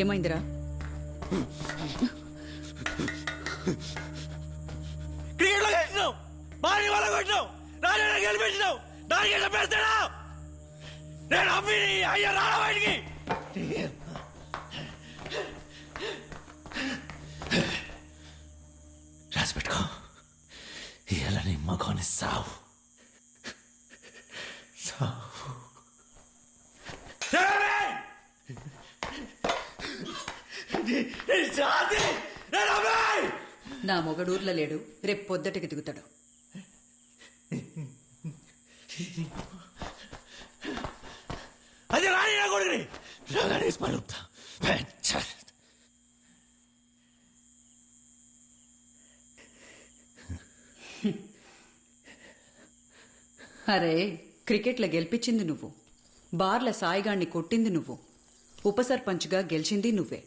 ఏమైందిరా? క్రికెట్లో గెలిచినావు, భారీ వాళ్ళ కొట్టినావు, రాజా గెలిపించినావు, దానికి చెప్పేస్తాడా? నేను అమ్మి అయ్యా రాడా బయటికి. రాసి పెట్టుకో, ఇవాళ నీ మగోని సావు సావు. నా మొగడూర్లో లేడు, రేపు పొద్దుటికి దిగుతాడు. అది రాని నా కొడుకుని రాగానే పలుకుతా. అరే, క్రికెట్లో గెలిపించింది నువ్వు, బార్ల సాయిగాణ్ణి కొట్టింది నువ్వు, ఉప సర్పంచ్గా గెలిచింది నువ్వే.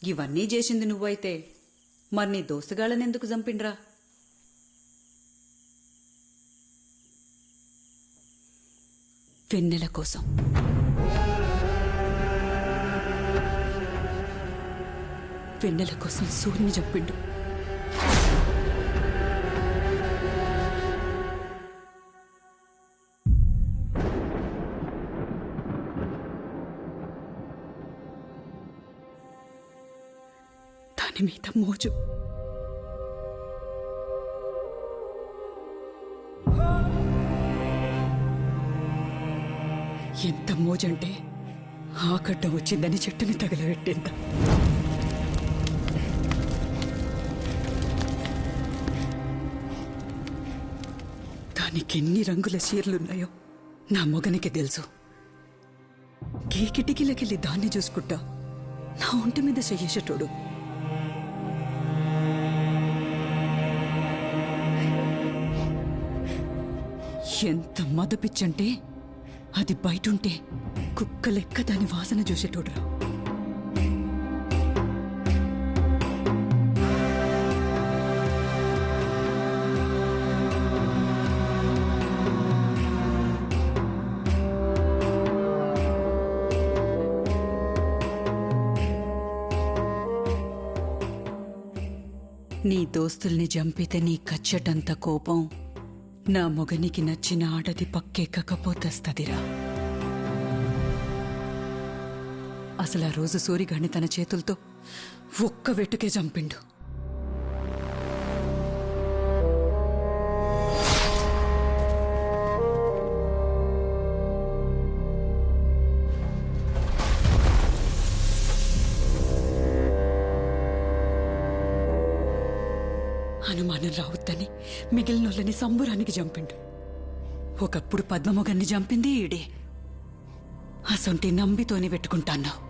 ఇవన్నీ చేసింది నువ్వైతే మరి నీ దోస్తుగాళ్ళని ఎందుకు చంపిండ్రా? వెన్నెల కోసం. వెన్నెల కోసం సూర్యుని చంపిండు. దాని మీద మోజు. ఎంత మోజంటే ఆకడ్డ వచ్చిందని చెట్టుని తగలబెట్టేంత. దానికి ఎన్ని రంగుల చీరలున్నాయో నా మొగనికి తెలుసు. గీ కిటికీలకెళ్ళి దాన్ని చూసుకుంటా నా ఒంటి మీద చెయ్యేసేటోడు. ఎంత మదపిచ్చంటే అది బయటుంటే కుక్క లెక్క దాని వాసన చూసేటోడ్రా. నీ దోస్తుల్ని చంపితే నీ కచ్చటంత కోపం నా మొగనికి నచ్చిన ఆడది పక్కెక్కకపోతస్తదిరా. అసలు ఆ రోజు సూరిగాడిని తన చేతులతో ఒక్క వెట్టుకే చంపిండు. అనుమానం రావద్దని మిగిలినోళ్ళని సంబురానికి చంపిండు. ఒకప్పుడు పద్మమొగన్ని చంపింది ఈడే. అసొంటి నంబితోని పెట్టుకుంటాన్నావు.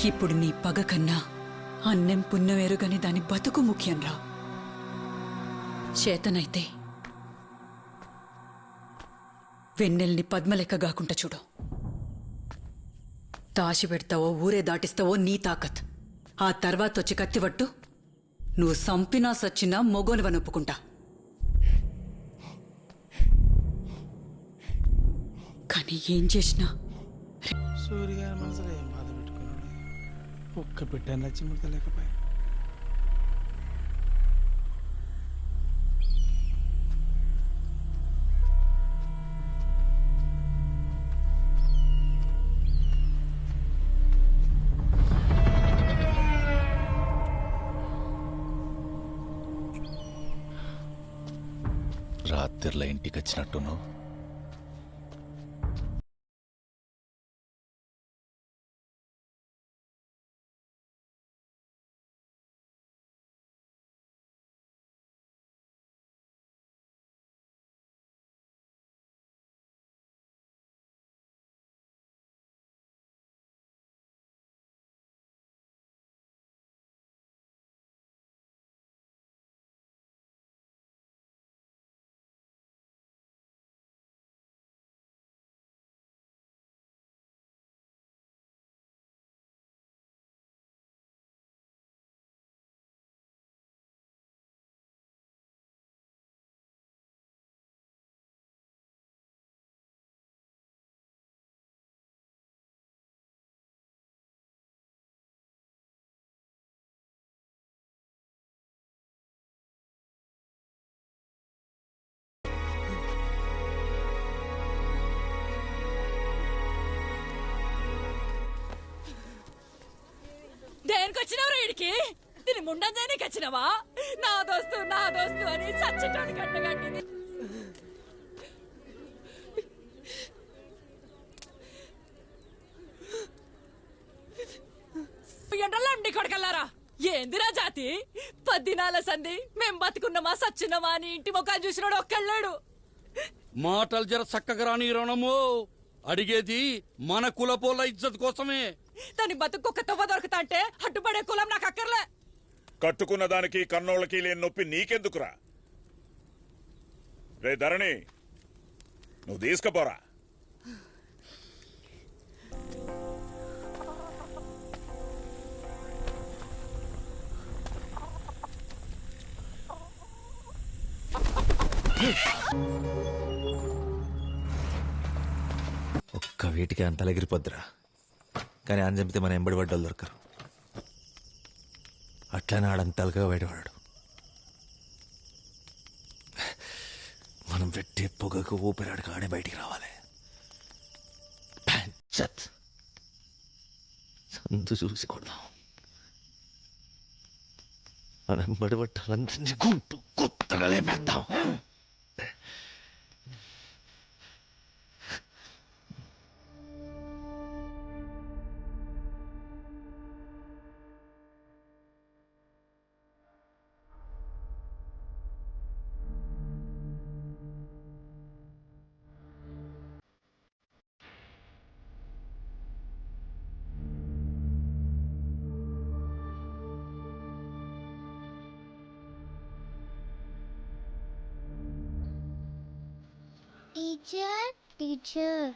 ఇప్పుడు నీ పగ కన్నా అన్నం పుణ్యం ఎరుగని దాని బతుకు ముఖ్యంరా. చేతనైతే వెన్నెల్ని పద్మలెక్క గాకుండా చూడు. తాసి పెడతావో ఊరే దాటిస్తావో నీ తాకత్. ఆ తర్వాత వచ్చి కత్తివట్టు, నువ్వు సంపినా సచ్చినా మొగోనివని ఒప్పుకుంటా. కానీ ఏం చేసినా సూర్య గారి మనసులో ఏం బాధ పెట్టుకున్నాడు. ఒక్క బిడ్డ నచ్చి ముడతలేకపోయా. రాత్రిలో ఇంటికి వచ్చినట్టును దేనికొచ్చినవరా ఇడికి? దీని ముండంజానికి వచ్చినవా? నా దోస్తు అని చచ్చటానికి కట్టగట్టింది. ఎండలండి కొడకల్లారా, ఏందిరా జాతి? 10 దినాల సంధి మేం బతుకున్నామా సచ్చిన్నామా అని ఇంటి ముఖాన్ని చూసినాడు ఒక్కళ్ళాడు. మాటలు జర చక్కగా రాని రణము. అడిగేది మన కులపోల ఇజ్జత్ కోసమే. దాని బతుకు ఒక తవ్వ దొరుకుతా అంటే అడ్డుపడే కులం నాకు అక్కర్లే. కట్టుకున్న దానికి కన్నోళ్ళకి లేని నొప్పి నీకెందుకురా? రే ధరణి, నువ్వు తీసుకుపోరా. ఒక్క వీటికి అంత ఎగిరిపోద్దురా. కానీ అని చంపితే మన ఎంబడి పడ్డలు దొరకరు. అట్లనే ఆడంతలుగా బయటపడాడు. మనం పెట్టే పొగకు ఊపిరాడు కాడే బయటికి రావాలి. సందు చూసి కొడదాం. మనం ఎంబడి పట్టాలందరినీ గుంటు కొత్తగా లేపేద్దాం. టీచర్ టీచర్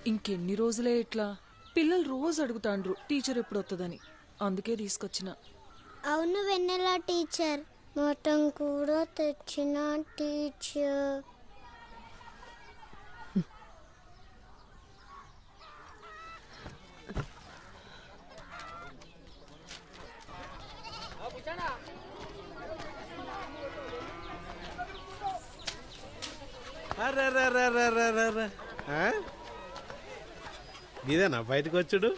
ఇంకెన్ని రోజులే ఇట్లా? పిల్లలు రోజు అడుగుతాండ్రు టీచర్ ఎప్పుడు వస్తుందని, అందుకే తీసుకొచ్చిన. అవును వెన్నెల టీచర్, మటన్ కూడా తెచ్చిన టీచర్. ఇదేనా బయటకు వచ్చుడు?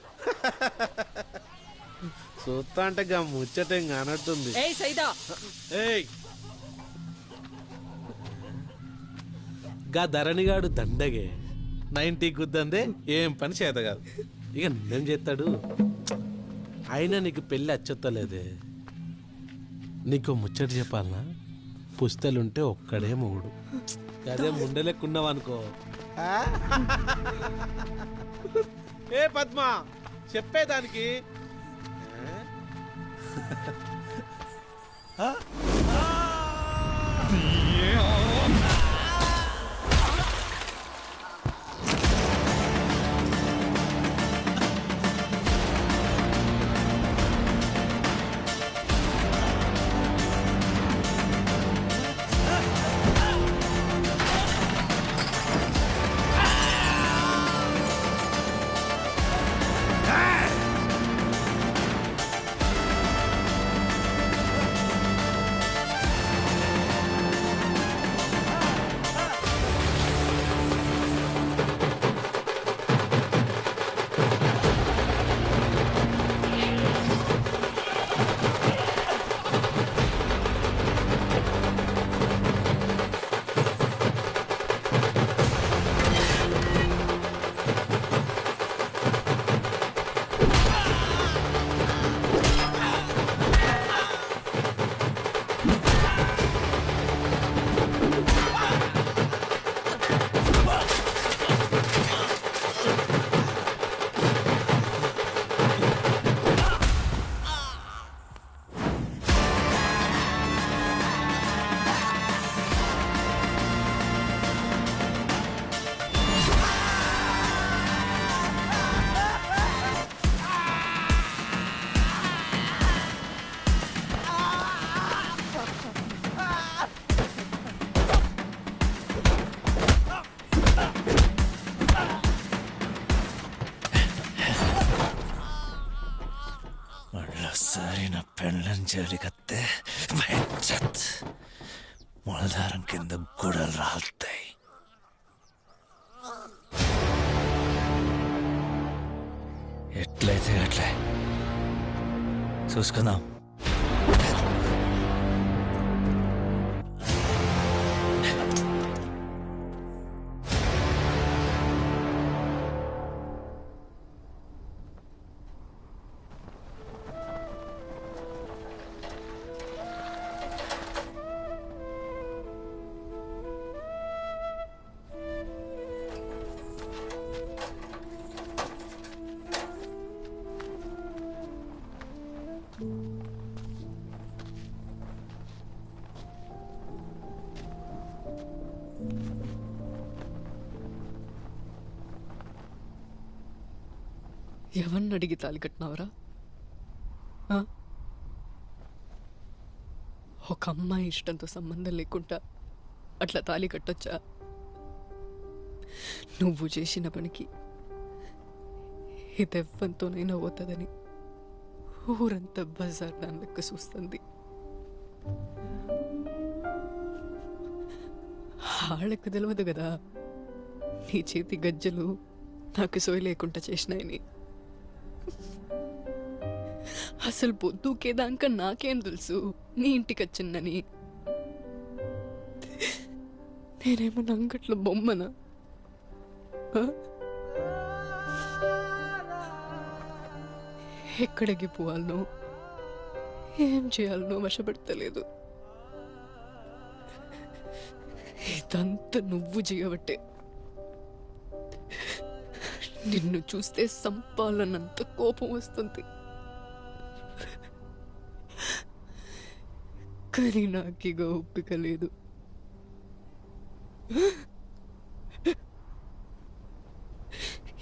చూస్తా అంటే గా ముచ్చటేం కానట్టుంది. ఏయ్, గా ధరణిగాడు దండగే 90 గుద్దందే ఏం పని చేత కాదు. ఇక నిన్నేం చేస్తాడు? అయినా నీకు పెళ్ళి అచ్చొత్తలేదే. నీకు ముచ్చట చెప్పాలనా? పుస్తలుంటే ఒక్కడే మొగుడు. అదే ముండలేకున్నావనుకో. ఏ పద్మ, చెప్పేదానికి సరైన పెళ్ళం జరిగత్తే మొలదారం కింద గుడలు రాలుతాయి. ఎట్లయితే అట్లే చూసుకుందాం. ఎవరిని అడిగి తాళి కట్టినావరా? ఒక అమ్మాయి ఇష్టంతో సంబంధం లేకుండా అట్లా తాళి కట్టొచ్చా? నువ్వు చేసిన పనికి ఇదెవ్వంతోనైనా పోతుందని ఊరంతా బజార్ దాని లెక్క చూస్తుంది. వాళ్ళకు తెలియదు కదా నీ చేతి గజ్జలు నాకు సోయి లేకుండా చేసినాయని. అసలు పొద్దుకేదాకా నాకేం తెలుసు నీ ఇంటికి వచ్చిందని? నేనేమన్నా అంగట్లో బొమ్మనా? ఎక్కడికి పోవాలనో ఏం చేయాలనో వశపడతలేదు. ఇదంతా నువ్వు చేయబట్టే. నిన్ను చూస్తే సంపాలనంత కోపం వస్తుంది. కానీ నాకిగ ఓపిక లేదు.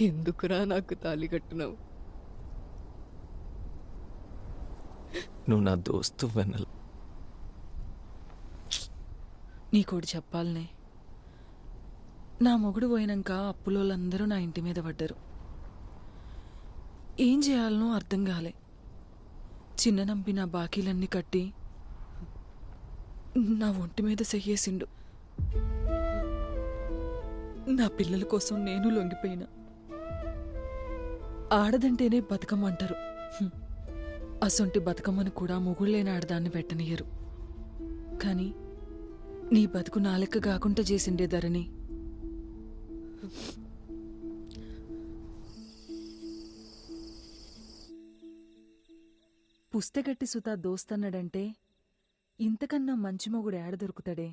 ఎందుకురా నాకు తాళి కట్టినావు? నువ్వు నా దోస్తు వెన్నెల. నీకోటి చెప్పాలనే, నా మొగుడు పోయినాక అప్పులోళ్ళందరూ నా ఇంటి మీద పడ్డారు. ఏం చేయాలనో అర్థం కాలే. చిన్న నంపి నా బాకీలన్నీ కట్టి నా ఒంటి మీద సెయ్యేసిండు. నా పిల్లల కోసం నేను లొంగిపోయినా. ఆడదంటేనే బతుకమ్మంటారు. అసొంటి బతుకమ్మను కూడా మొగుళ్ళేని ఆడదాన్ని పెట్టనియరు. కానీ నీ బతుకు నా లెక్క కాకుండా చేసిండే ధరణి. పుస్తకట్టి సుతా దోస్తన్నాడంటే ఇంతకన్నా మంచి మొగుడు ఏడ దొరుకుతాడే?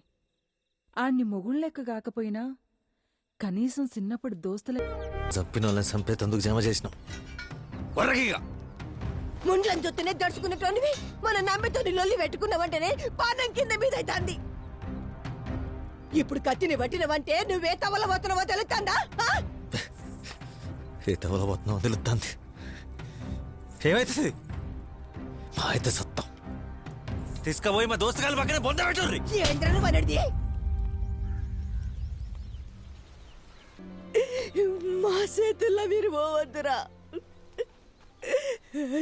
ఆణ్ణి మొగుళ్ళెక్క కాకపోయినా కనీసం చిన్నప్పటి దోస్తులే. చంపిన వాళ్ళని చంపేతందుకు జమ చేసినాం. ముండ్లను చూస్తేనే దడుచుకున్నటువంటివి మన నమ్మితోని లొల్లి పెట్టుకున్నావంటేనే పానం కింద మీద అవుతుంది. ఇప్పుడు కత్తిని పట్టినవంటే నువ్వే తవల పోతున్నావో తెలుస్తుందా? ఏ తవల పోతున్నావో తెలుస్తుంది. ఏమైతుంది? మా అయితే సత్తం తీసుకుపోయి మా దోస్తగాళ్ళ పక్కన బొంద పెట్టుర్రి. ఏంద్రను మనది? మా చేతుల్లో మీరు పోవద్దురా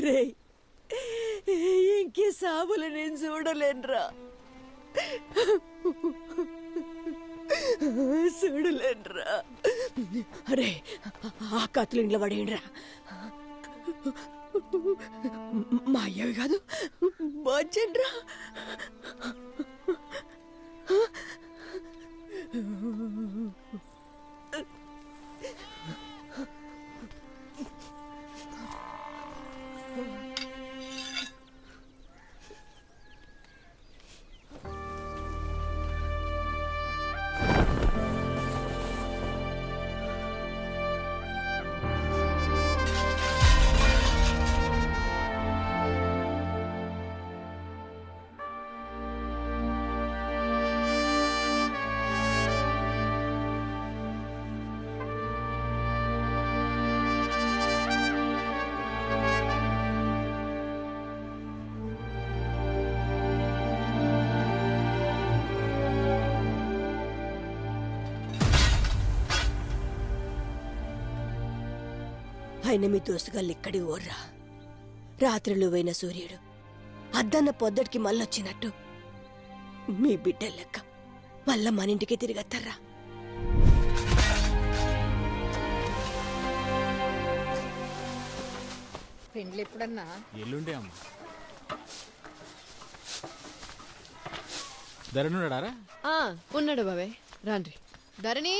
రే. ఇంకే సాబులు నేను చూడలేనురా, చూడలేనురా. అరే ఆ కత్తులు ఇంట్లో పడేయండిరా. మా అయ్యవి కాదు, వచ్చండ్రా. ఆయన మీ దోస్తుగాళ్ళు ఇక్కడి ఓర్రా. రాత్రిలో పోయిన సూర్యుడు అద్దన్న పొద్దటికి మళ్ళొచ్చినట్టు మీ బిడ్డల లెక్క మళ్ళా మన ఇంటికి తిరిగత్తారా. పెండ్లు ఎప్పుడన్నా? ఎల్లుండే అమ్మ. ధరణున్నాడారా? ఉన్నాడు బాబాయ్. రాండ్రి. ధరణి,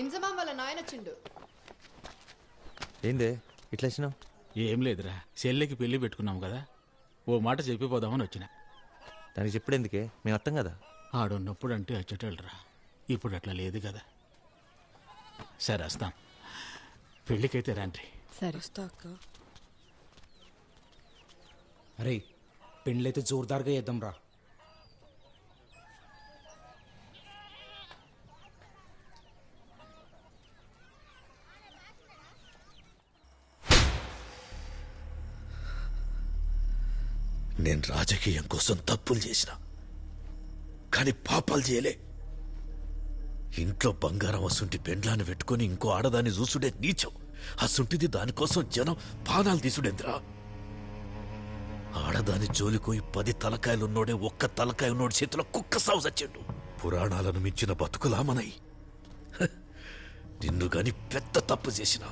ఇంజమాం వాళ్ళ నాయనొచ్చిండు. ఏందే ఇట్లా వచ్చినావు? ఏం లేదురా, చెల్లెకి పెళ్లి పెట్టుకున్నాం కదా, ఓ మాట చెప్పిపోదామని వచ్చిన. దానికి చెప్పుడెందుకే? మేము అర్థం కదా. ఆడున్నప్పుడు అంటే వచ్చేటోళ్ళరా, ఇప్పుడు అట్లా లేదు కదా. సరే వస్తాం, పెళ్ళికైతే రండి. సరే వస్తా అక్క. అరే పెండ్లైతే జోర్దార్గా చేద్దాం రా. నేను రాజకీయం కోసం తప్పులు చేసిన, కానీ పాపాలు చేయలే. ఇంట్లో బంగారం అసుంటి పెండ్లాన్ని పెట్టుకుని ఇంకో ఆడదాన్ని చూసుడే నీచం. అసుంటిది దానికోసం జనం పానాలు తీసుడేంద్రా. ఆడదాని జోలికోయి 10 తలకాయలున్నోడే ఒక్క తలకాయ ఉన్నోడి చేతిలో కుక్క సాగు చచ్చిండు. పురాణాలను మించిన బతుకులా మనయి. నిన్ను గాని పెద్ద తప్పు చేసిన.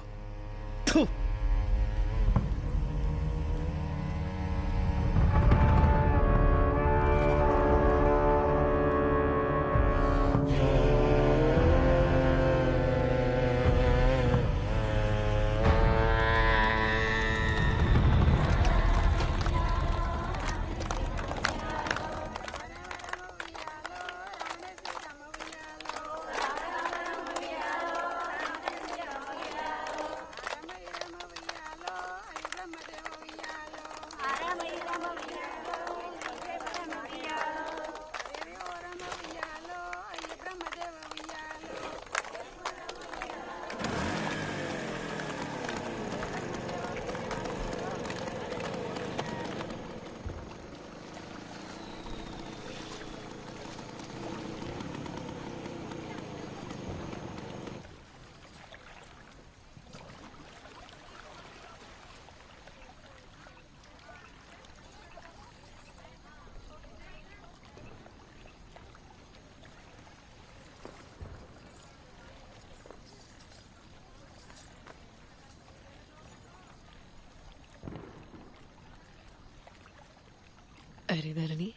అరే ధరణి,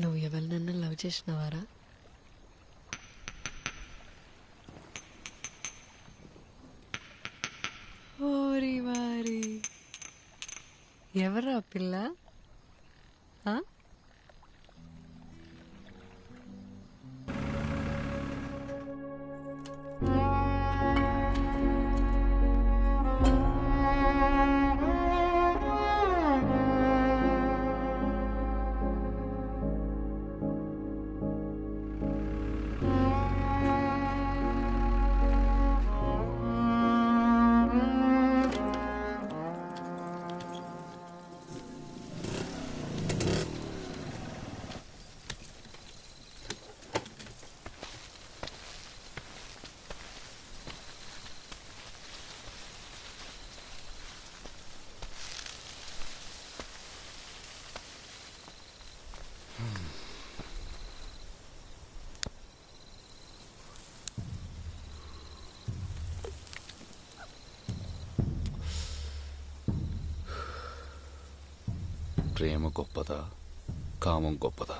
నువ్వు ఎవరినన్నా లవ్ చేసినవారా? ఓరి వారి, ఎవరా పిల్ల? ఆ? ప్రేమ గొప్పదా, కామం గొప్పదా?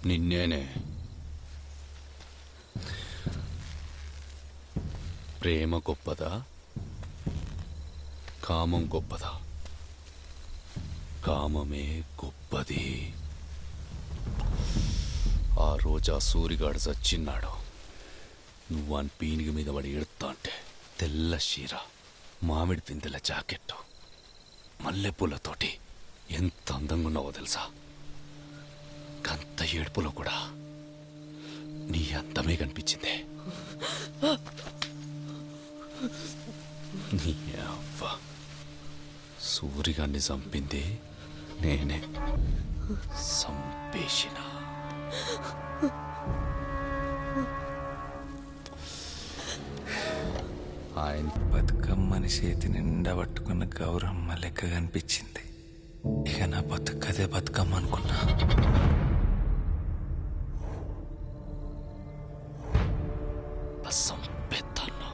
నిన్నేనే. ప్రేమ గొప్పదా, కామం గొప్పదా? కామమే గొప్పది. ఆ రోజు ఆ సూరిగాడు చచ్చిన్నాడు. నువ్వు అని పీనిగి మీద పడి ఎడుతా అంటే తెల్ల చీర, మామిడి పిందెల జాకెట్టు, మల్లెపూలతోటి ఎంత అందంగా ఉన్నావో తెలుసా? కంత ఏడుపులో కూడా నీ అందమే కనిపించిందే. నీ అవ్వ, సూరిగాన్ని చంపింది నేనే. సంపేసిన ఆయన బతుకమ్మని చేతి నిండా పట్టుకున్న గౌరమ్మ లెక్క కనిపించింది. ఇక నా బతుకదే బతుకమ్మ అనుకున్నా. సంపెత్తన్నా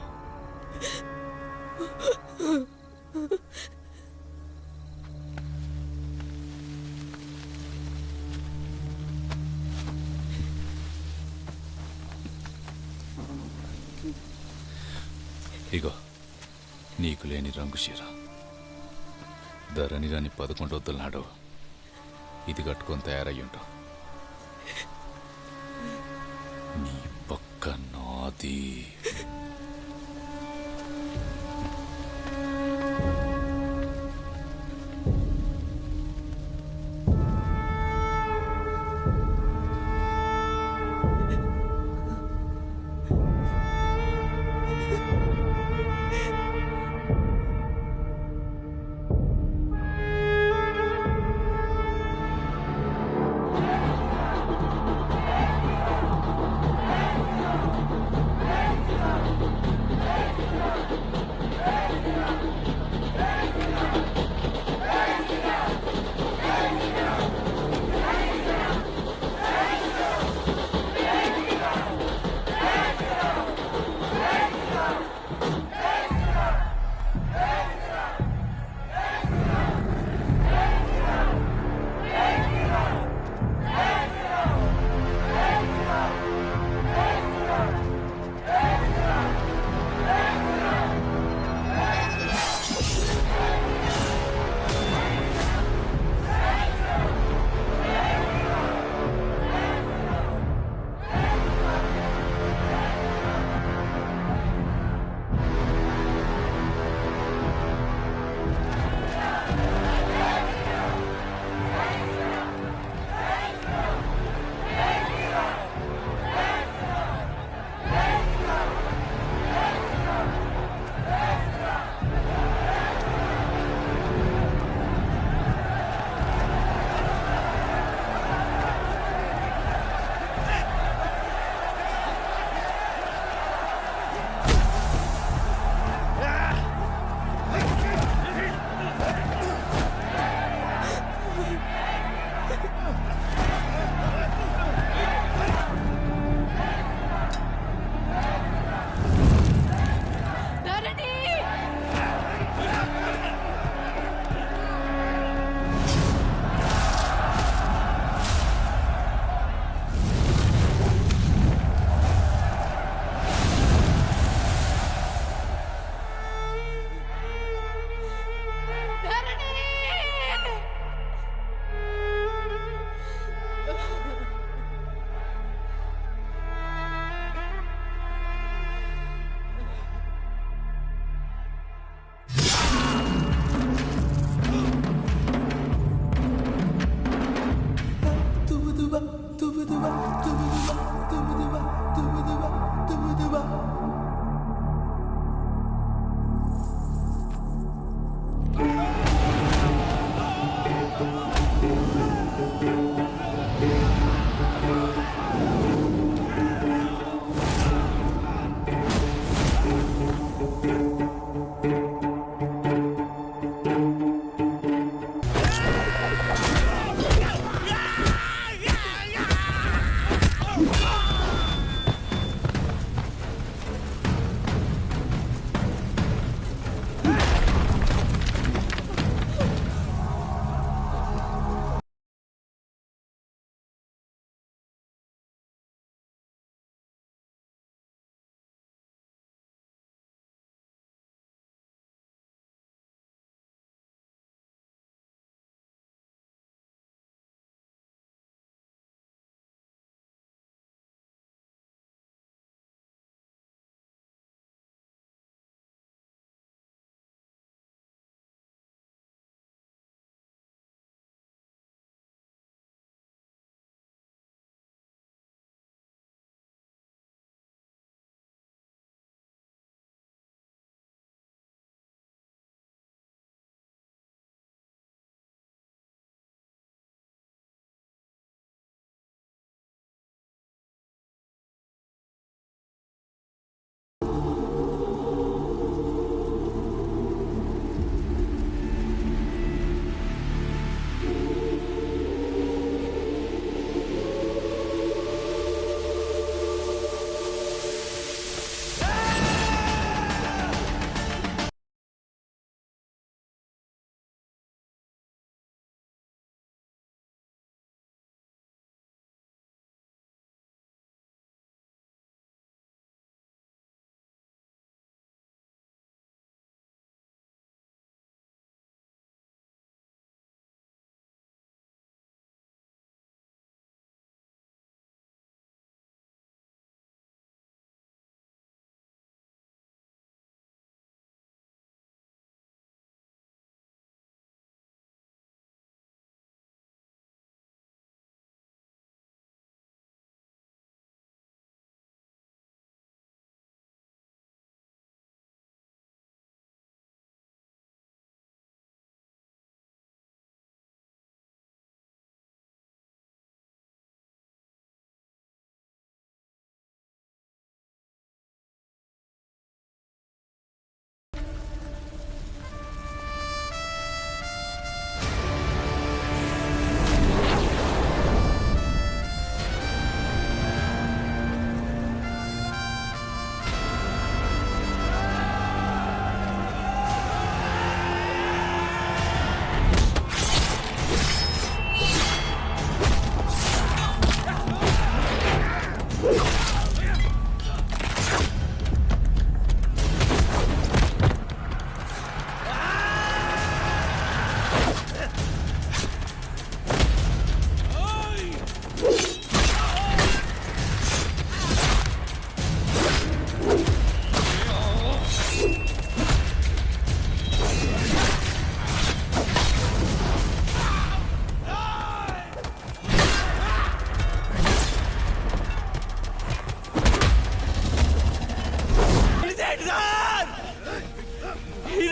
ఇగో నీకు లేని రంగు చీర. ధరణి గాని 11 నాడు ఇది కట్టుకొని తయారయ్యుంటావు. నీ పక్క నాది.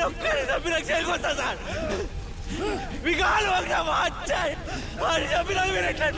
ఒక్కరి చంపినాక చేయకొస్తా సార్ మీకు ఆలోచన వచ్చాయి వారి చంపినాక మీరు ఎట్లా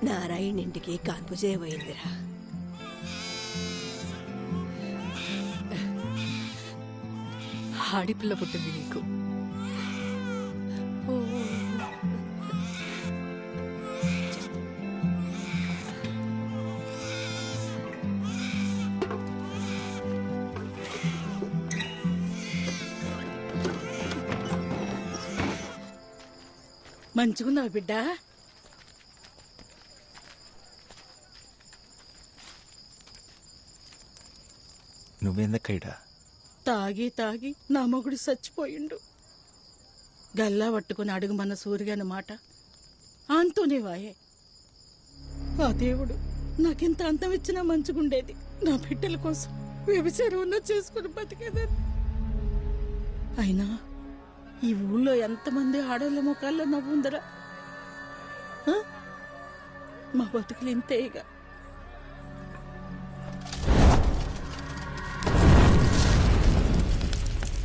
నారాయణ ఇంటికి కాన్పు చేయబోయిందిరా. ఆడిపిల్ల పుట్టింది నీకు. మంచిగున్నావు బిడ్డ? నువ్వెందుకైడా? తాగి తాగి నా మొగుడు చచ్చిపోయిండు. గల్లా పట్టుకుని అడుగుమన్న సూర్యగాని మాట ఆంతోనే వాయే. ఆ దేవుడు నాకెంత అంతం ఇచ్చినా మంచిగుండేది. నా బిడ్డల కోసం వ్యభిచారం ఉన్నా చేసుకుని బతికేదాన్ని. అయినా ఈ ఊళ్ళో ఎంతమంది ఆడవాళ్ళ ముఖాల్లో నవ్వుందరా? మా బతుకులు ఇంతేగా.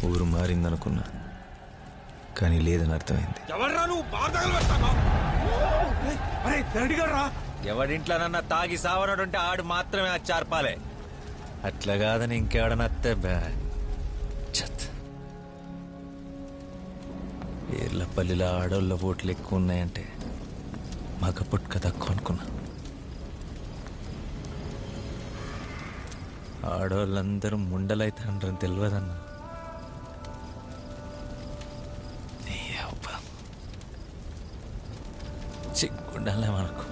ఊరు మారిందనుకున్నా, కానీ లేదని అర్థమైంది. ఎవడింట్లోనన్నా తాగి సావనడుంటే ఆడు మాత్రమే అది చార్పాలే. అట్లా కాదని ఇంకెవడనత్తే ఏర్లపల్లిలో ఆడోళ్ళ ఓట్లు ఎక్కువ ఉన్నాయంటే మగ పుట్టుక తక్కువ అనుకున్నా. ఆడోళ్ళందరూ ముండలైతారని తెలియదన్నా. చిక్కుండాలే మనకు.